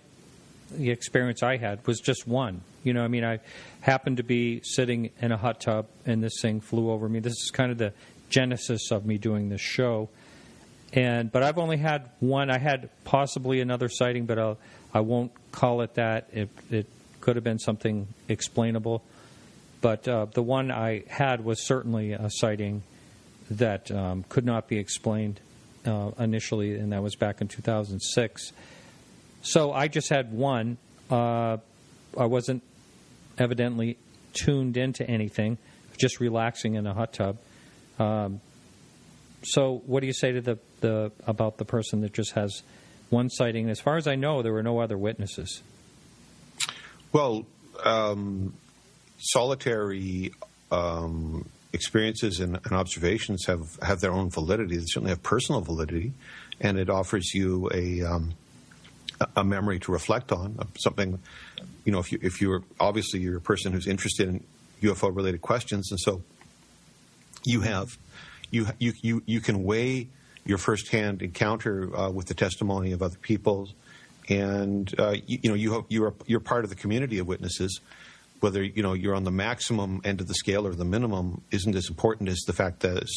experience I had was just one. I happened to be sitting in a hot tub, and this thing flew over me. This is kind of the genesis of me doing this show. But I've only had one. I had possibly another sighting, but I won't call it that. It could have been something explainable. But the one I had was certainly a sighting that could not be explained initially, and that was back in 2006. So I just had one. I wasn't evidently tuned into anything, just relaxing in a hot tub. So what do you say to about the person that just has one sighting? As far as I know, there were no other witnesses. Well, solitary experiences and observations have their own validity. They certainly have personal validity, and it offers you a memory to reflect on, something. If you're obviously you're a person who's interested in UFO related questions, and so you can weigh your firsthand encounter with the testimony of other people, and you're part of the community of witnesses. Whether you're on the maximum end of the scale or the minimum isn't as important as the fact that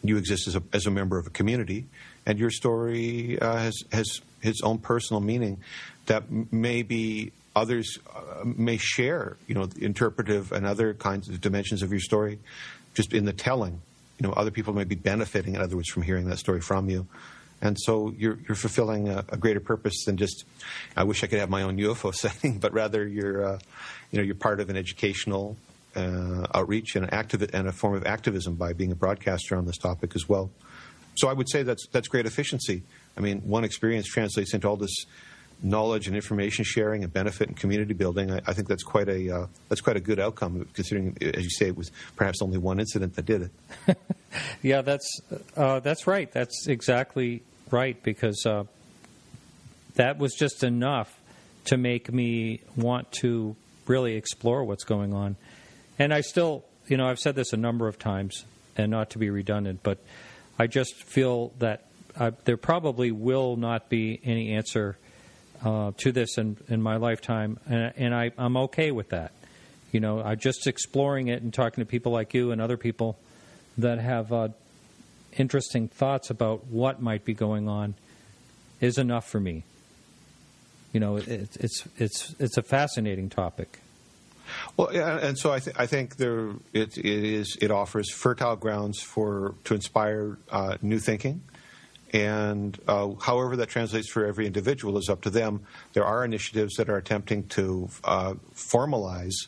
you exist as a member of a community, and your story has its own personal meaning that maybe others may share, interpretive and other kinds of dimensions of your story, just in the telling. Other people may be benefiting, in other words, from hearing that story from you. And so you're fulfilling a greater purpose than just, I wish I could have my own UFO sighting, but rather you're part of an educational outreach and a form of activism by being a broadcaster on this topic as well. So I would say that's great efficiency. I mean, one experience translates into all this knowledge and information sharing and benefit and community building. I think that's quite a good outcome, considering, as you say, it was perhaps only one incident that did it. Yeah, that's right. That's exactly right, because that was just enough to make me want to really explore what's going on. And I still, I've said this a number of times, and not to be redundant, but I just feel that there probably will not be any answer to this in my lifetime, and I'm okay with that. I'm just exploring it and talking to people like you and other people that have interesting thoughts about what might be going on is enough for me. It's a fascinating topic. Well, yeah, and so I think it offers fertile grounds to inspire new thinking, and however that translates for every individual is up to them. There are initiatives that are attempting to formalize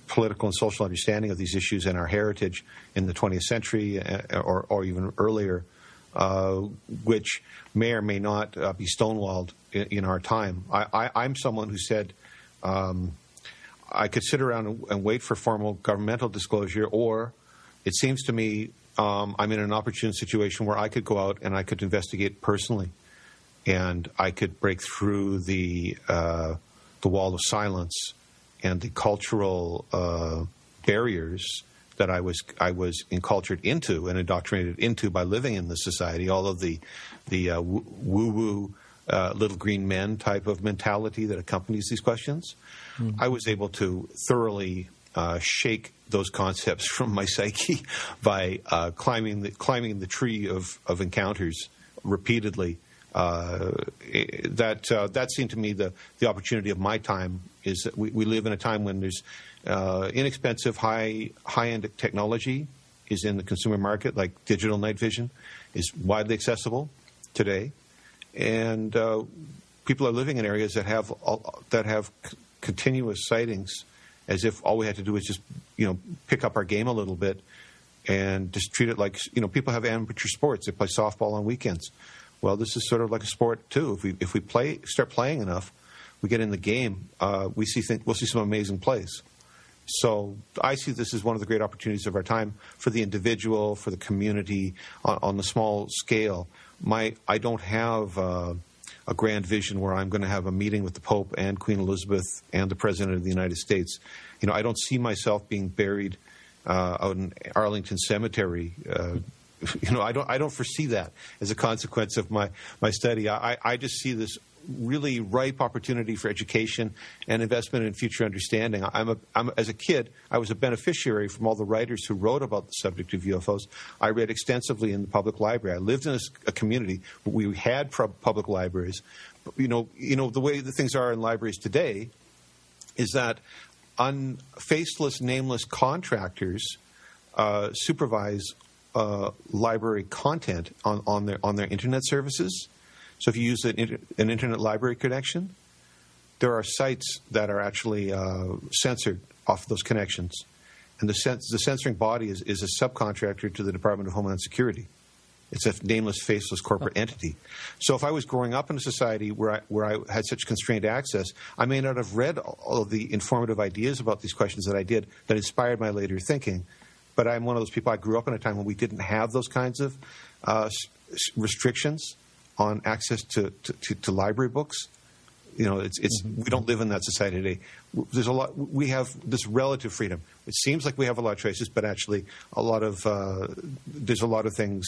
political and social understanding of these issues and our heritage in the 20th century or even earlier, which may or may not be stonewalled in our time. I'm someone who said I could sit around and wait for formal governmental disclosure, or it seems to me I'm in an opportune situation where I could go out and I could investigate personally, and I could break through the wall of silence and the cultural barriers that I was encultured into and indoctrinated into by living in this society. All of the woo-woo little green men type of mentality that accompanies these questions. Mm-hmm. I was able to thoroughly shake those concepts from my psyche by climbing the tree of encounters repeatedly. That seemed to me the opportunity of my time is that we live in a time when there's inexpensive high-end technology is in the consumer market, like digital night vision is widely accessible today, and people are living in areas that have continuous sightings, as if all we had to do is just pick up our game a little bit and just treat it like people have amateur sports. They play softball on weekends. Well, this is sort of like a sport too. If we start playing enough, we get in the game. We'll see some amazing plays. So I see this as one of the great opportunities of our time for the individual, for the community, on the small scale. I don't have a grand vision where I'm going to have a meeting with the Pope and Queen Elizabeth and the President of the United States. I don't see myself being buried out in Arlington Cemetery. I don't foresee that as a consequence of my study. I just see this really ripe opportunity for education and investment in future understanding. As a kid, I was a beneficiary from all the writers who wrote about the subject of UFOs. I read extensively in the public library. I lived in a community where we had public libraries. The way that things are in libraries today is that faceless, nameless contractors supervise library content on their internet services. So if you use an internet library connection, there are sites that are actually censored off those connections, and the censoring body is a subcontractor to the Department of Homeland Security. It's a nameless, faceless corporate entity. So if I was growing up in a society where I had such constrained access, I may not have read all of the informative ideas about these questions that I did that inspired my later thinking. But I'm one of those people. I grew up in a time when we didn't have those kinds of restrictions on access to library books. We don't live in that society today. There's a lot. We have this relative freedom. It seems like we have a lot of choices, but actually, there's a lot of things.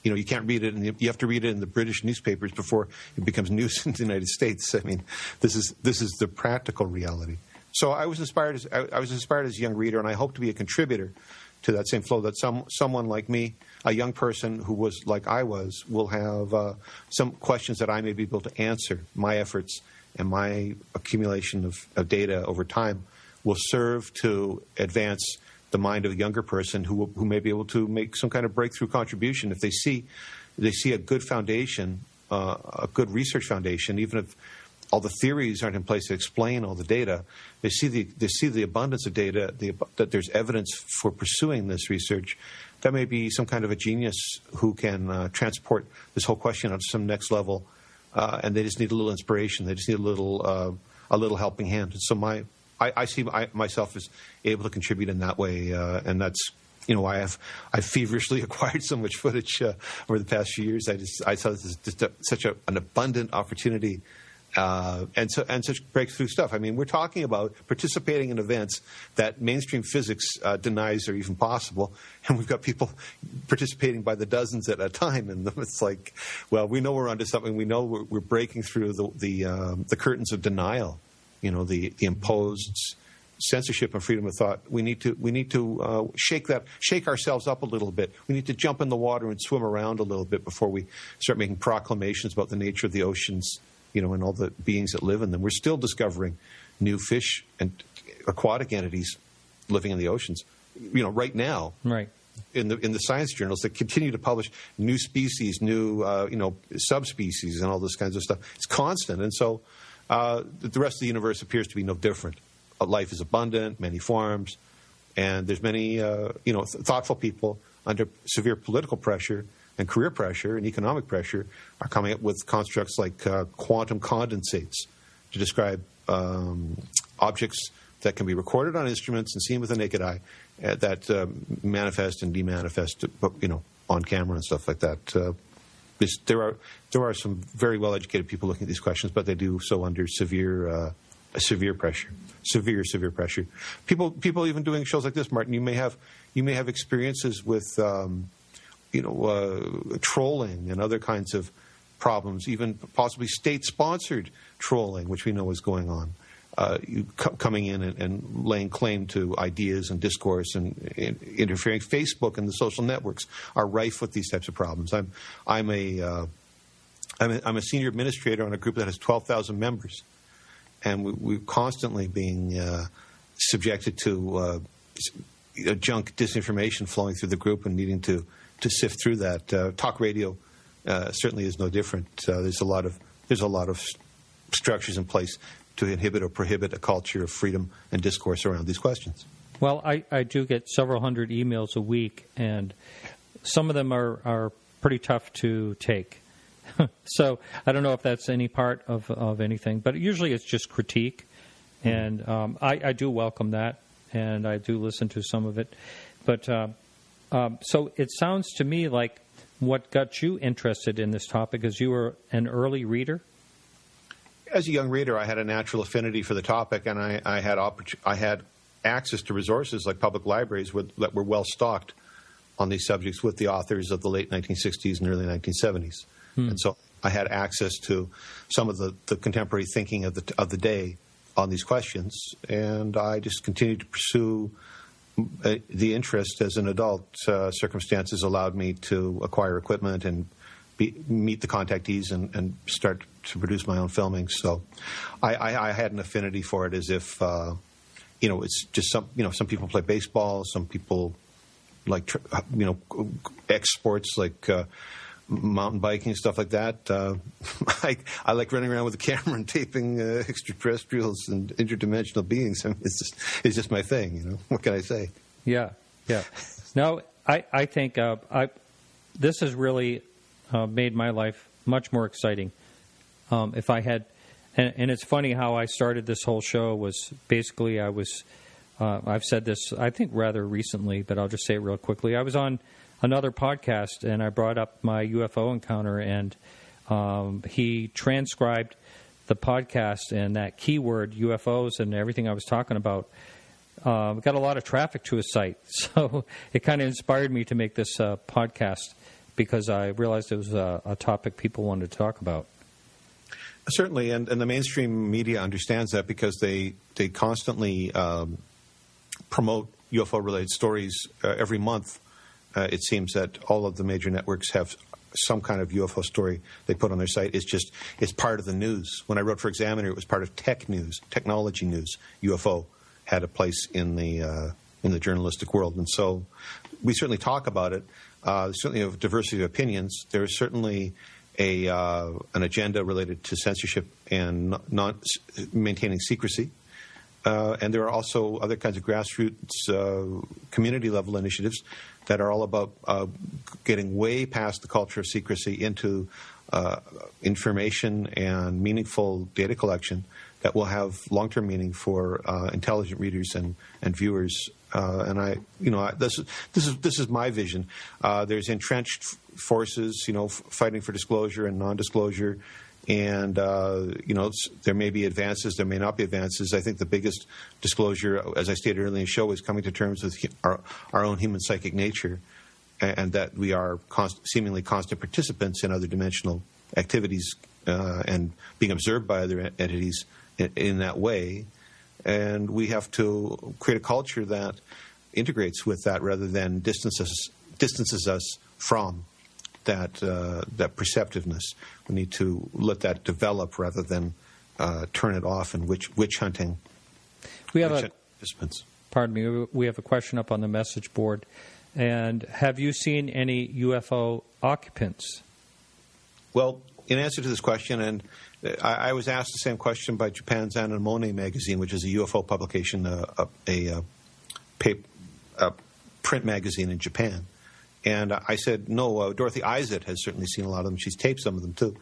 You can't read it, and you have to read it in the British newspapers before it becomes news in the United States. I mean, this is the practical reality. So I was inspired as a young reader, and I hope to be a contributor to that same flow, that someone like me, a young person who was like I was, will have some questions that I may be able to answer. My efforts and my accumulation of data over time will serve to advance the mind of a younger person who may be able to make some kind of breakthrough contribution. If they see a good foundation, a good research foundation, even if all the theories aren't in place to explain all the data, they see the abundance of data, that there's evidence for pursuing this research. That may be some kind of a genius who can transport this whole question on to some next level, and they just need a little inspiration. They just need a little helping hand. And so I see myself as able to contribute in that way, and that's why I've feverishly acquired so much footage over the past few years. I saw this as just such an abundant opportunity and such breakthrough stuff. I mean, we're talking about participating in events that mainstream physics denies are even possible, and we've got people participating by the dozens at a time. And it's like, well, we know we're onto something. We know we're breaking through the curtains of denial. The imposed censorship and freedom of thought. We need to shake ourselves up a little bit. We need to jump in the water and swim around a little bit before we start making proclamations about the nature of the oceans, and all the beings that live in them. We're still discovering new fish and aquatic entities living in the oceans, right now. Right. In the science journals that continue to publish new species, new subspecies, and all this kinds of stuff. It's constant, and so the rest of the universe appears to be no different. Life is abundant, many forms, and there's many thoughtful people under severe political pressure and career pressure and economic pressure are coming up with constructs like quantum condensates to describe objects that can be recorded on instruments and seen with the naked eye that manifest and demanifest, on camera and stuff like that. There are some very well-educated people looking at these questions, but they do so under severe pressure. Severe pressure. People even doing shows like this, Martin. You may have experiences with trolling and other kinds of problems, even possibly state-sponsored trolling, which we know is going on. Coming in and laying claim to ideas and discourse and interfering. Facebook and the social networks are rife with these types of problems. I'm a senior administrator on a group that has 12,000 members, and we're constantly being subjected to junk disinformation flowing through the group and needing to sift through that. Talk radio certainly is no different. There's a lot of structures in place to inhibit or prohibit a culture of freedom and discourse around these questions. Well, I do get several hundred emails a week, and some of them are pretty tough to take. So I don't know if that's any part of anything, but usually it's just critique, and I do welcome that, and I do listen to some of it. But so it sounds to me like what got you interested in this topic is you were an early reader? As a young reader, I had a natural affinity for the topic, and I had access to resources like public libraries that were well stocked on these subjects with the authors of the late 1960s and early 1970s. And so I had access to some of the contemporary thinking of the day on these questions, and I just continued to pursue the interest as an adult. Circumstances allowed me to acquire equipment and meet the contactees and start to produce my own filming. So I had an affinity for it, as if it's just some people play baseball, some people like sports like mountain biking and stuff like that. I like running around with a camera and taping extraterrestrials and interdimensional beings. I mean, it's just my thing. What can I say? Yeah. No, I think this has really made my life much more exciting. If I had, and it's funny how I started this whole show was basically I've said this I think rather recently, but I'll just say it real quickly. I was on another podcast and I brought up my UFO encounter, and he transcribed the podcast, and that keyword UFOs and everything I was talking about got a lot of traffic to his site. So it kind of inspired me to make this podcast, because I realized it was a topic people wanted to talk about. Certainly, and the mainstream media understands that, because they constantly promote UFO-related stories every month. It seems that all of the major networks have some kind of UFO story they put on their site. It's part of the news. When I wrote for Examiner, it was part of tech news, technology news. UFO had a place in the journalistic world, and so we certainly talk about it. Certainly of diversity of opinions. There is certainly an agenda related to censorship and not maintaining secrecy. And there are also other kinds of grassroots community-level initiatives that are all about getting way past the culture of secrecy into information and meaningful data collection that will have long-term meaning for intelligent readers and viewers. This is my vision. There's entrenched forces, fighting for disclosure and non-disclosure. And, there may be advances, there may not be advances. I think the biggest disclosure, as I stated earlier in the show, is coming to terms with our own human psychic nature, and that we are seemingly constant participants in other dimensional activities and being observed by other entities in that way. And we have to create a culture that integrates with that rather than distances us from that perceptiveness. We need to let that develop rather than turn it off and witch hunting. We have we have a question up on the message board. And have you seen any UFO occupants? Well, in answer to this question, and I was asked the same question by Japan's Anemone magazine, which is a UFO publication, a print magazine in Japan. And I said, no, Dorothy Izett has certainly seen a lot of them. She's taped some of them, too.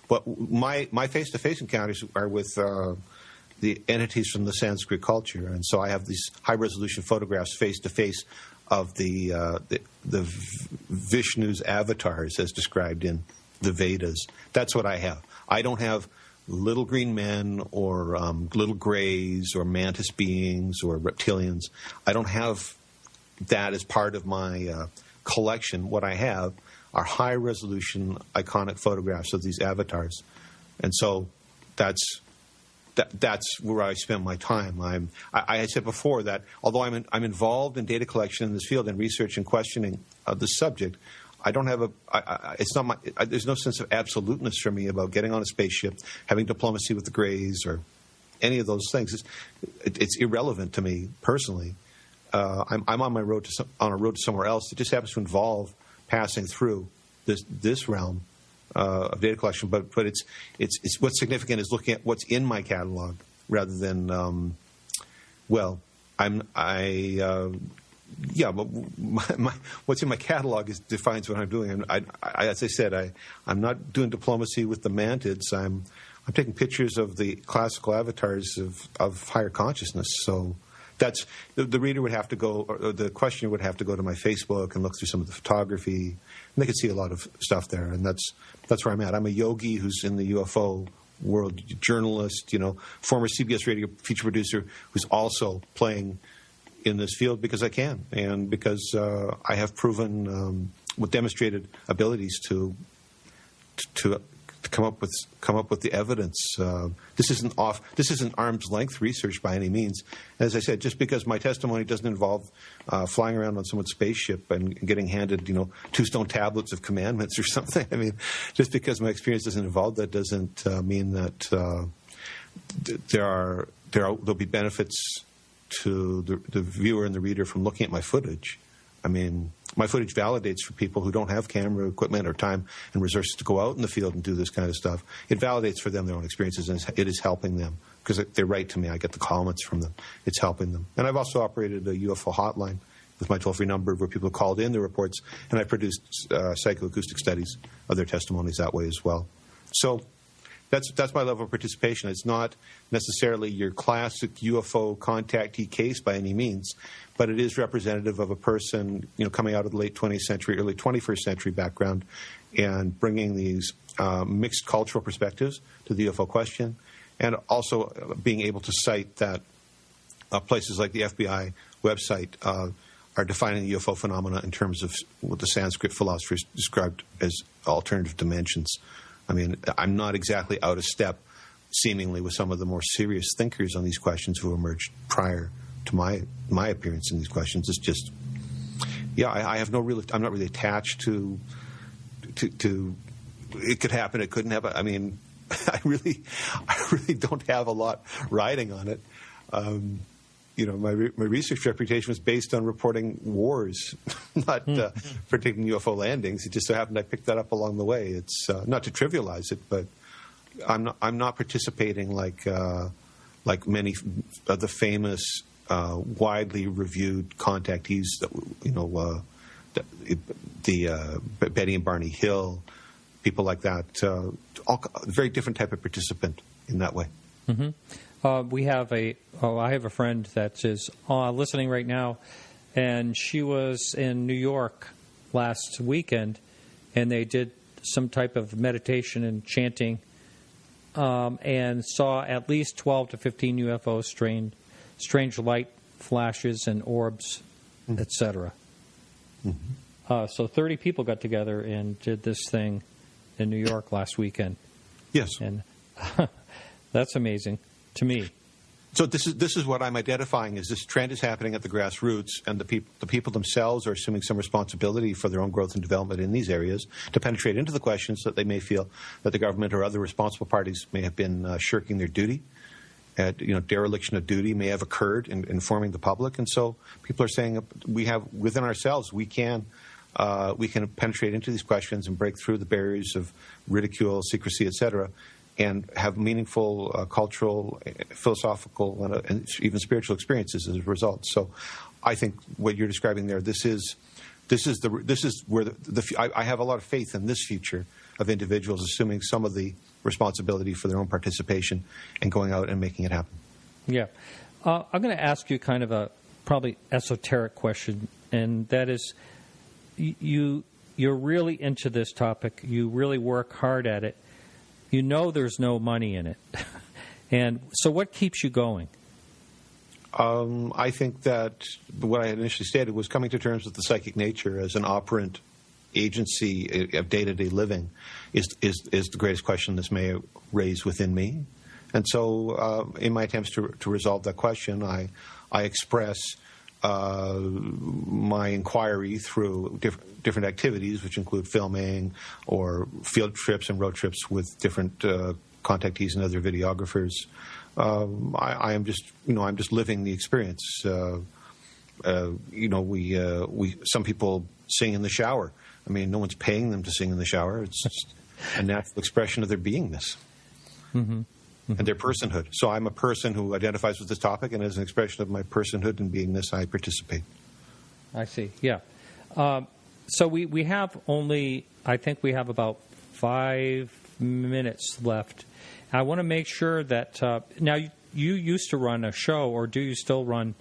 But my face-to-face encounters are with the entities from the Sanskrit culture. And so I have these high-resolution photographs face-to-face of the Vishnu's avatars as described in the Vedas. That's what I have. I don't have little green men or little grays or mantis beings or reptilians. I don't have that as part of my collection. What I have are high-resolution, iconic photographs of these avatars. And so that's where I spend my time. I had said before that although I'm involved in data collection in this field and research and questioning of the subject, I don't have there's no sense of absoluteness for me about getting on a spaceship, having diplomacy with the Greys, or any of those things. It's irrelevant to me personally. I'm on my road on a road to somewhere else. It just happens to involve passing through this realm of data collection. But it's what's significant is looking at what's in my catalog rather than what's in my catalog defines what I'm doing. As I said, I'm not doing diplomacy with the mantids. I'm taking pictures of the classical avatars of higher consciousness. So that's the reader would have to go, or the questioner would have to go to my Facebook and look through some of the photography, and they could see a lot of stuff there. And that's where I'm at. I'm a yogi who's in the UFO world, journalist, former CBS radio feature producer who's also playing in this field because I can, and because I have proven with demonstrated abilities to come up with the evidence. This isn't arm's length research by any means. As I said, just because my testimony doesn't involve flying around on someone's spaceship and getting handed 2 stone tablets of commandments or something. I mean, just because my experience doesn't involve that doesn't mean that there'll be benefits to the viewer and the reader from looking at my footage. I mean, my footage validates for people who don't have camera equipment or time and resources to go out in the field and do this kind of stuff. It validates for them their own experiences, and it is helping them because they write to me. I get the comments from them. It's helping them. And I've also operated a UFO hotline with my toll-free number where people called in their reports, and I produced psychoacoustic studies of their testimonies that way as well. So that's my level of participation. It's not necessarily your classic UFO contactee case by any means, but it is representative of a person, coming out of the late 20th century, early 21st century background, and bringing these mixed cultural perspectives to the UFO question, and also being able to cite that places like the FBI website are defining the UFO phenomena in terms of what the Sanskrit philosophers described as alternative dimensions. I mean, I'm not exactly out of step, seemingly, with some of the more serious thinkers on these questions who emerged prior to my appearance in these questions. It's just, I have I'm not really attached to. It could happen. It couldn't happen. I mean, I really don't have a lot riding on it. My research reputation was based on reporting wars, not predicting UFO landings. It just so happened I picked that up along the way. It's not to trivialize it, but I'm not participating like many of the famous, widely reviewed contactees that the Betty and Barney Hill, people like that. Very different type of participant in that way. Mm-hmm. I have a friend that is listening right now, and she was in New York last weekend, and they did some type of meditation and chanting and saw at least 12 to 15 UFOs, strange light flashes and orbs, etc. So 30 people got together and did this thing in New York last weekend. Yes. And that's amazing to me. So this is what I'm identifying is this trend is happening at the grassroots, and the people themselves are assuming some responsibility for their own growth and development in these areas to penetrate into the questions that they may feel that the government or other responsible parties may have been shirking their duty. Dereliction of duty may have occurred in informing the public, and so people are saying we have within ourselves we can penetrate into these questions and break through the barriers of ridicule, secrecy, etc., and have meaningful cultural, philosophical, and even spiritual experiences as a result. So, I think what you're describing there, this is where I have a lot of faith in this future of individuals assuming some of the responsibility for their own participation and going out and making it happen. Yeah, I'm going to ask you kind of a probably esoteric question, and that is, you're really into this topic. You really work hard at it. You know there's no money in it. And so what keeps you going? I think that what I had initially stated was coming to terms with the psychic nature as an operant agency of day-to-day living is the greatest question this may raise within me. And so in my attempts to resolve that question, I express my inquiry through different activities, which include filming or field trips and road trips with different contactees and other videographers. I am just, I'm just living the experience. We some people sing in the shower. I mean, no one's paying them to sing in the shower. It's just a natural expression of their beingness. Mm-hmm. And their personhood. So I'm a person who identifies with this topic, and as an expression of my personhood and beingness, I participate. I see, yeah. So we have I think we have about 5 minutes left. I want to make sure that, now you used to run a show, or do you still run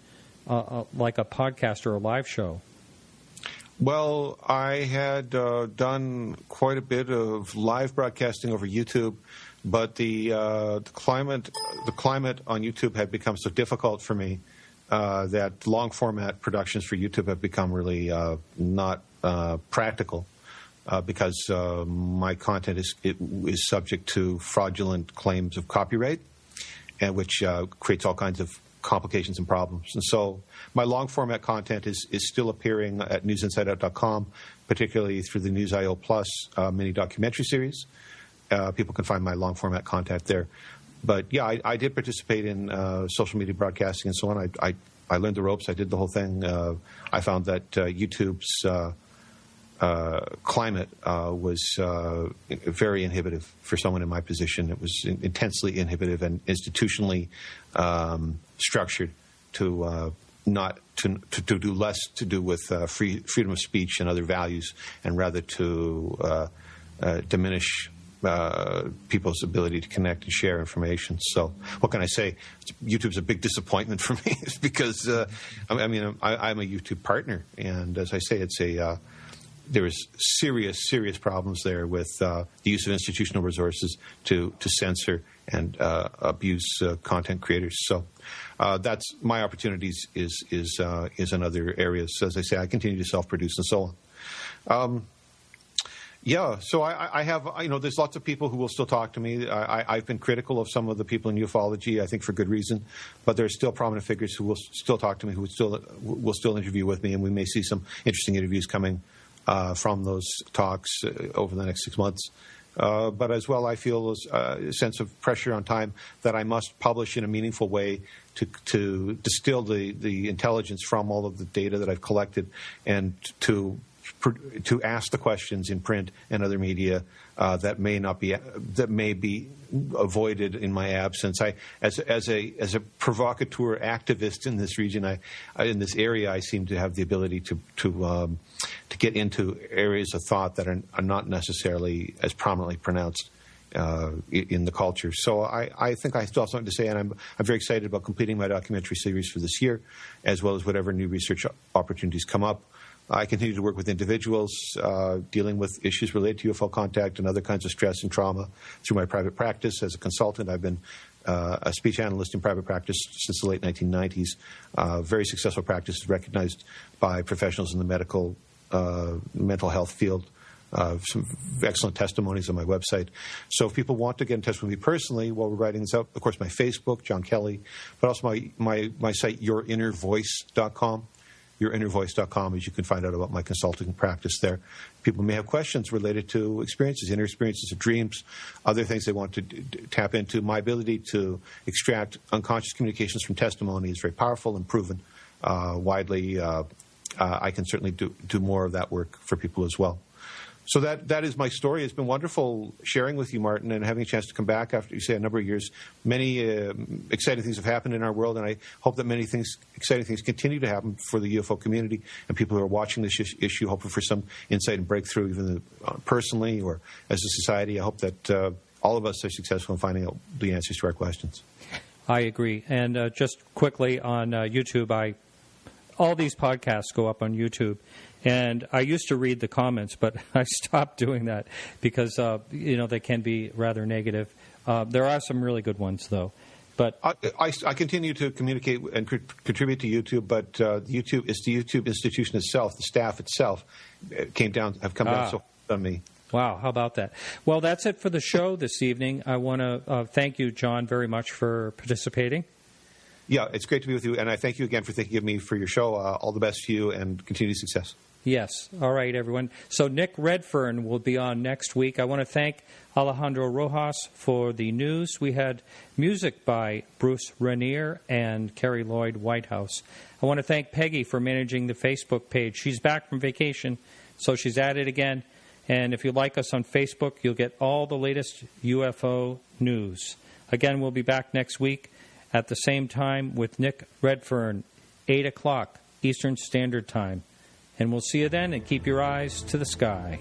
like a podcast or a live show? Well, I had done quite a bit of live broadcasting over YouTube, but the climate on YouTube had become so difficult for me that long format productions for YouTube have become really not practical because my content is subject to fraudulent claims of copyright, and which creates all kinds of complications and problems. And so my long format content is still appearing at newsinsideout.com, particularly through the News.io Plus mini documentary series. People can find my long format content there. But yeah, I did participate in social media broadcasting and so on. I learned the ropes. I did the whole thing. I found that YouTube's climate was very inhibitive for someone in my position. It was intensely inhibitive and institutionally structured to do less to do with freedom of speech and other values, and rather to diminish people's ability to connect and share information. So what can I say? YouTube's a big disappointment for me because, I'm a YouTube partner. And as I say, there is serious problems there with the use of institutional resources to censor and abuse content creators. So that's my opportunities is in other areas. As I say, I continue to self-produce and so on. Yeah, so I have, there's lots of people who will still talk to me. I've been critical of some of the people in ufology, I think for good reason, but there are still prominent figures who will still talk to me, who will still interview with me, and we may see some interesting interviews coming from those talks over the next 6 months. But as well, I feel a sense of pressure on time that I must publish in a meaningful way to distill the intelligence from all of the data that I've collected, and to ask the questions in print and other media that may be avoided in my absence. As a provocateur activist in this region, in this area, I seem to have the ability to get into areas of thought that are not necessarily as prominently pronounced in the culture. So I think I still have something to say, and I'm very excited about completing my documentary series for this year, as well as whatever new research opportunities come up. I continue to work with individuals dealing with issues related to UFO contact and other kinds of stress and trauma through my private practice. As a consultant, I've been a speech analyst in private practice since the late 1990s. Very successful practice, recognized by professionals in the mental health field. Some excellent testimonies on my website. So if people want to get in touch with me personally while we're writing this out, of course, my Facebook, Jon Kelly, but also my site, yourinnervoice.com. Yourinnervoice.com, as you can find out about my consulting practice there. People may have questions related to experiences, inner experiences of dreams, other things they want to tap into. My ability to extract unconscious communications from testimony is very powerful and proven widely. I can certainly do more of that work for people as well. So that is my story. It's been wonderful sharing with you, Martin, and having a chance to come back after, you say, a number of years. Many exciting things have happened in our world, and I hope that many exciting things continue to happen for the UFO community and people who are watching this issue, hoping for some insight and breakthrough, even personally or as a society. I hope that all of us are successful in finding out the answers to our questions. I agree. And just quickly on YouTube, all these podcasts go up on YouTube. And I used to read the comments, but I stopped doing that because, they can be rather negative. There are some really good ones, though. But I continue to communicate and contribute to YouTube, but YouTube is the YouTube institution itself, the staff itself, have come down so hard on me. Wow, how about that? Well, that's it for the show this evening. I want to thank you, John, very much for participating. Yeah, it's great to be with you, and I thank you again for thinking of me for your show. All the best to you, and continued success. Yes. All right, everyone. So Nick Redfern will be on next week. I want to thank Alejandro Rojas for the news. We had music by Bruce Renier and Carrie Lloyd Whitehouse. I want to thank Peggy for managing the Facebook page. She's back from vacation, so she's at it again. And if you like us on Facebook, you'll get all the latest UFO news. Again, we'll be back next week at the same time with Nick Redfern, 8 o'clock Eastern Standard Time. And we'll see you then, and keep your eyes to the sky.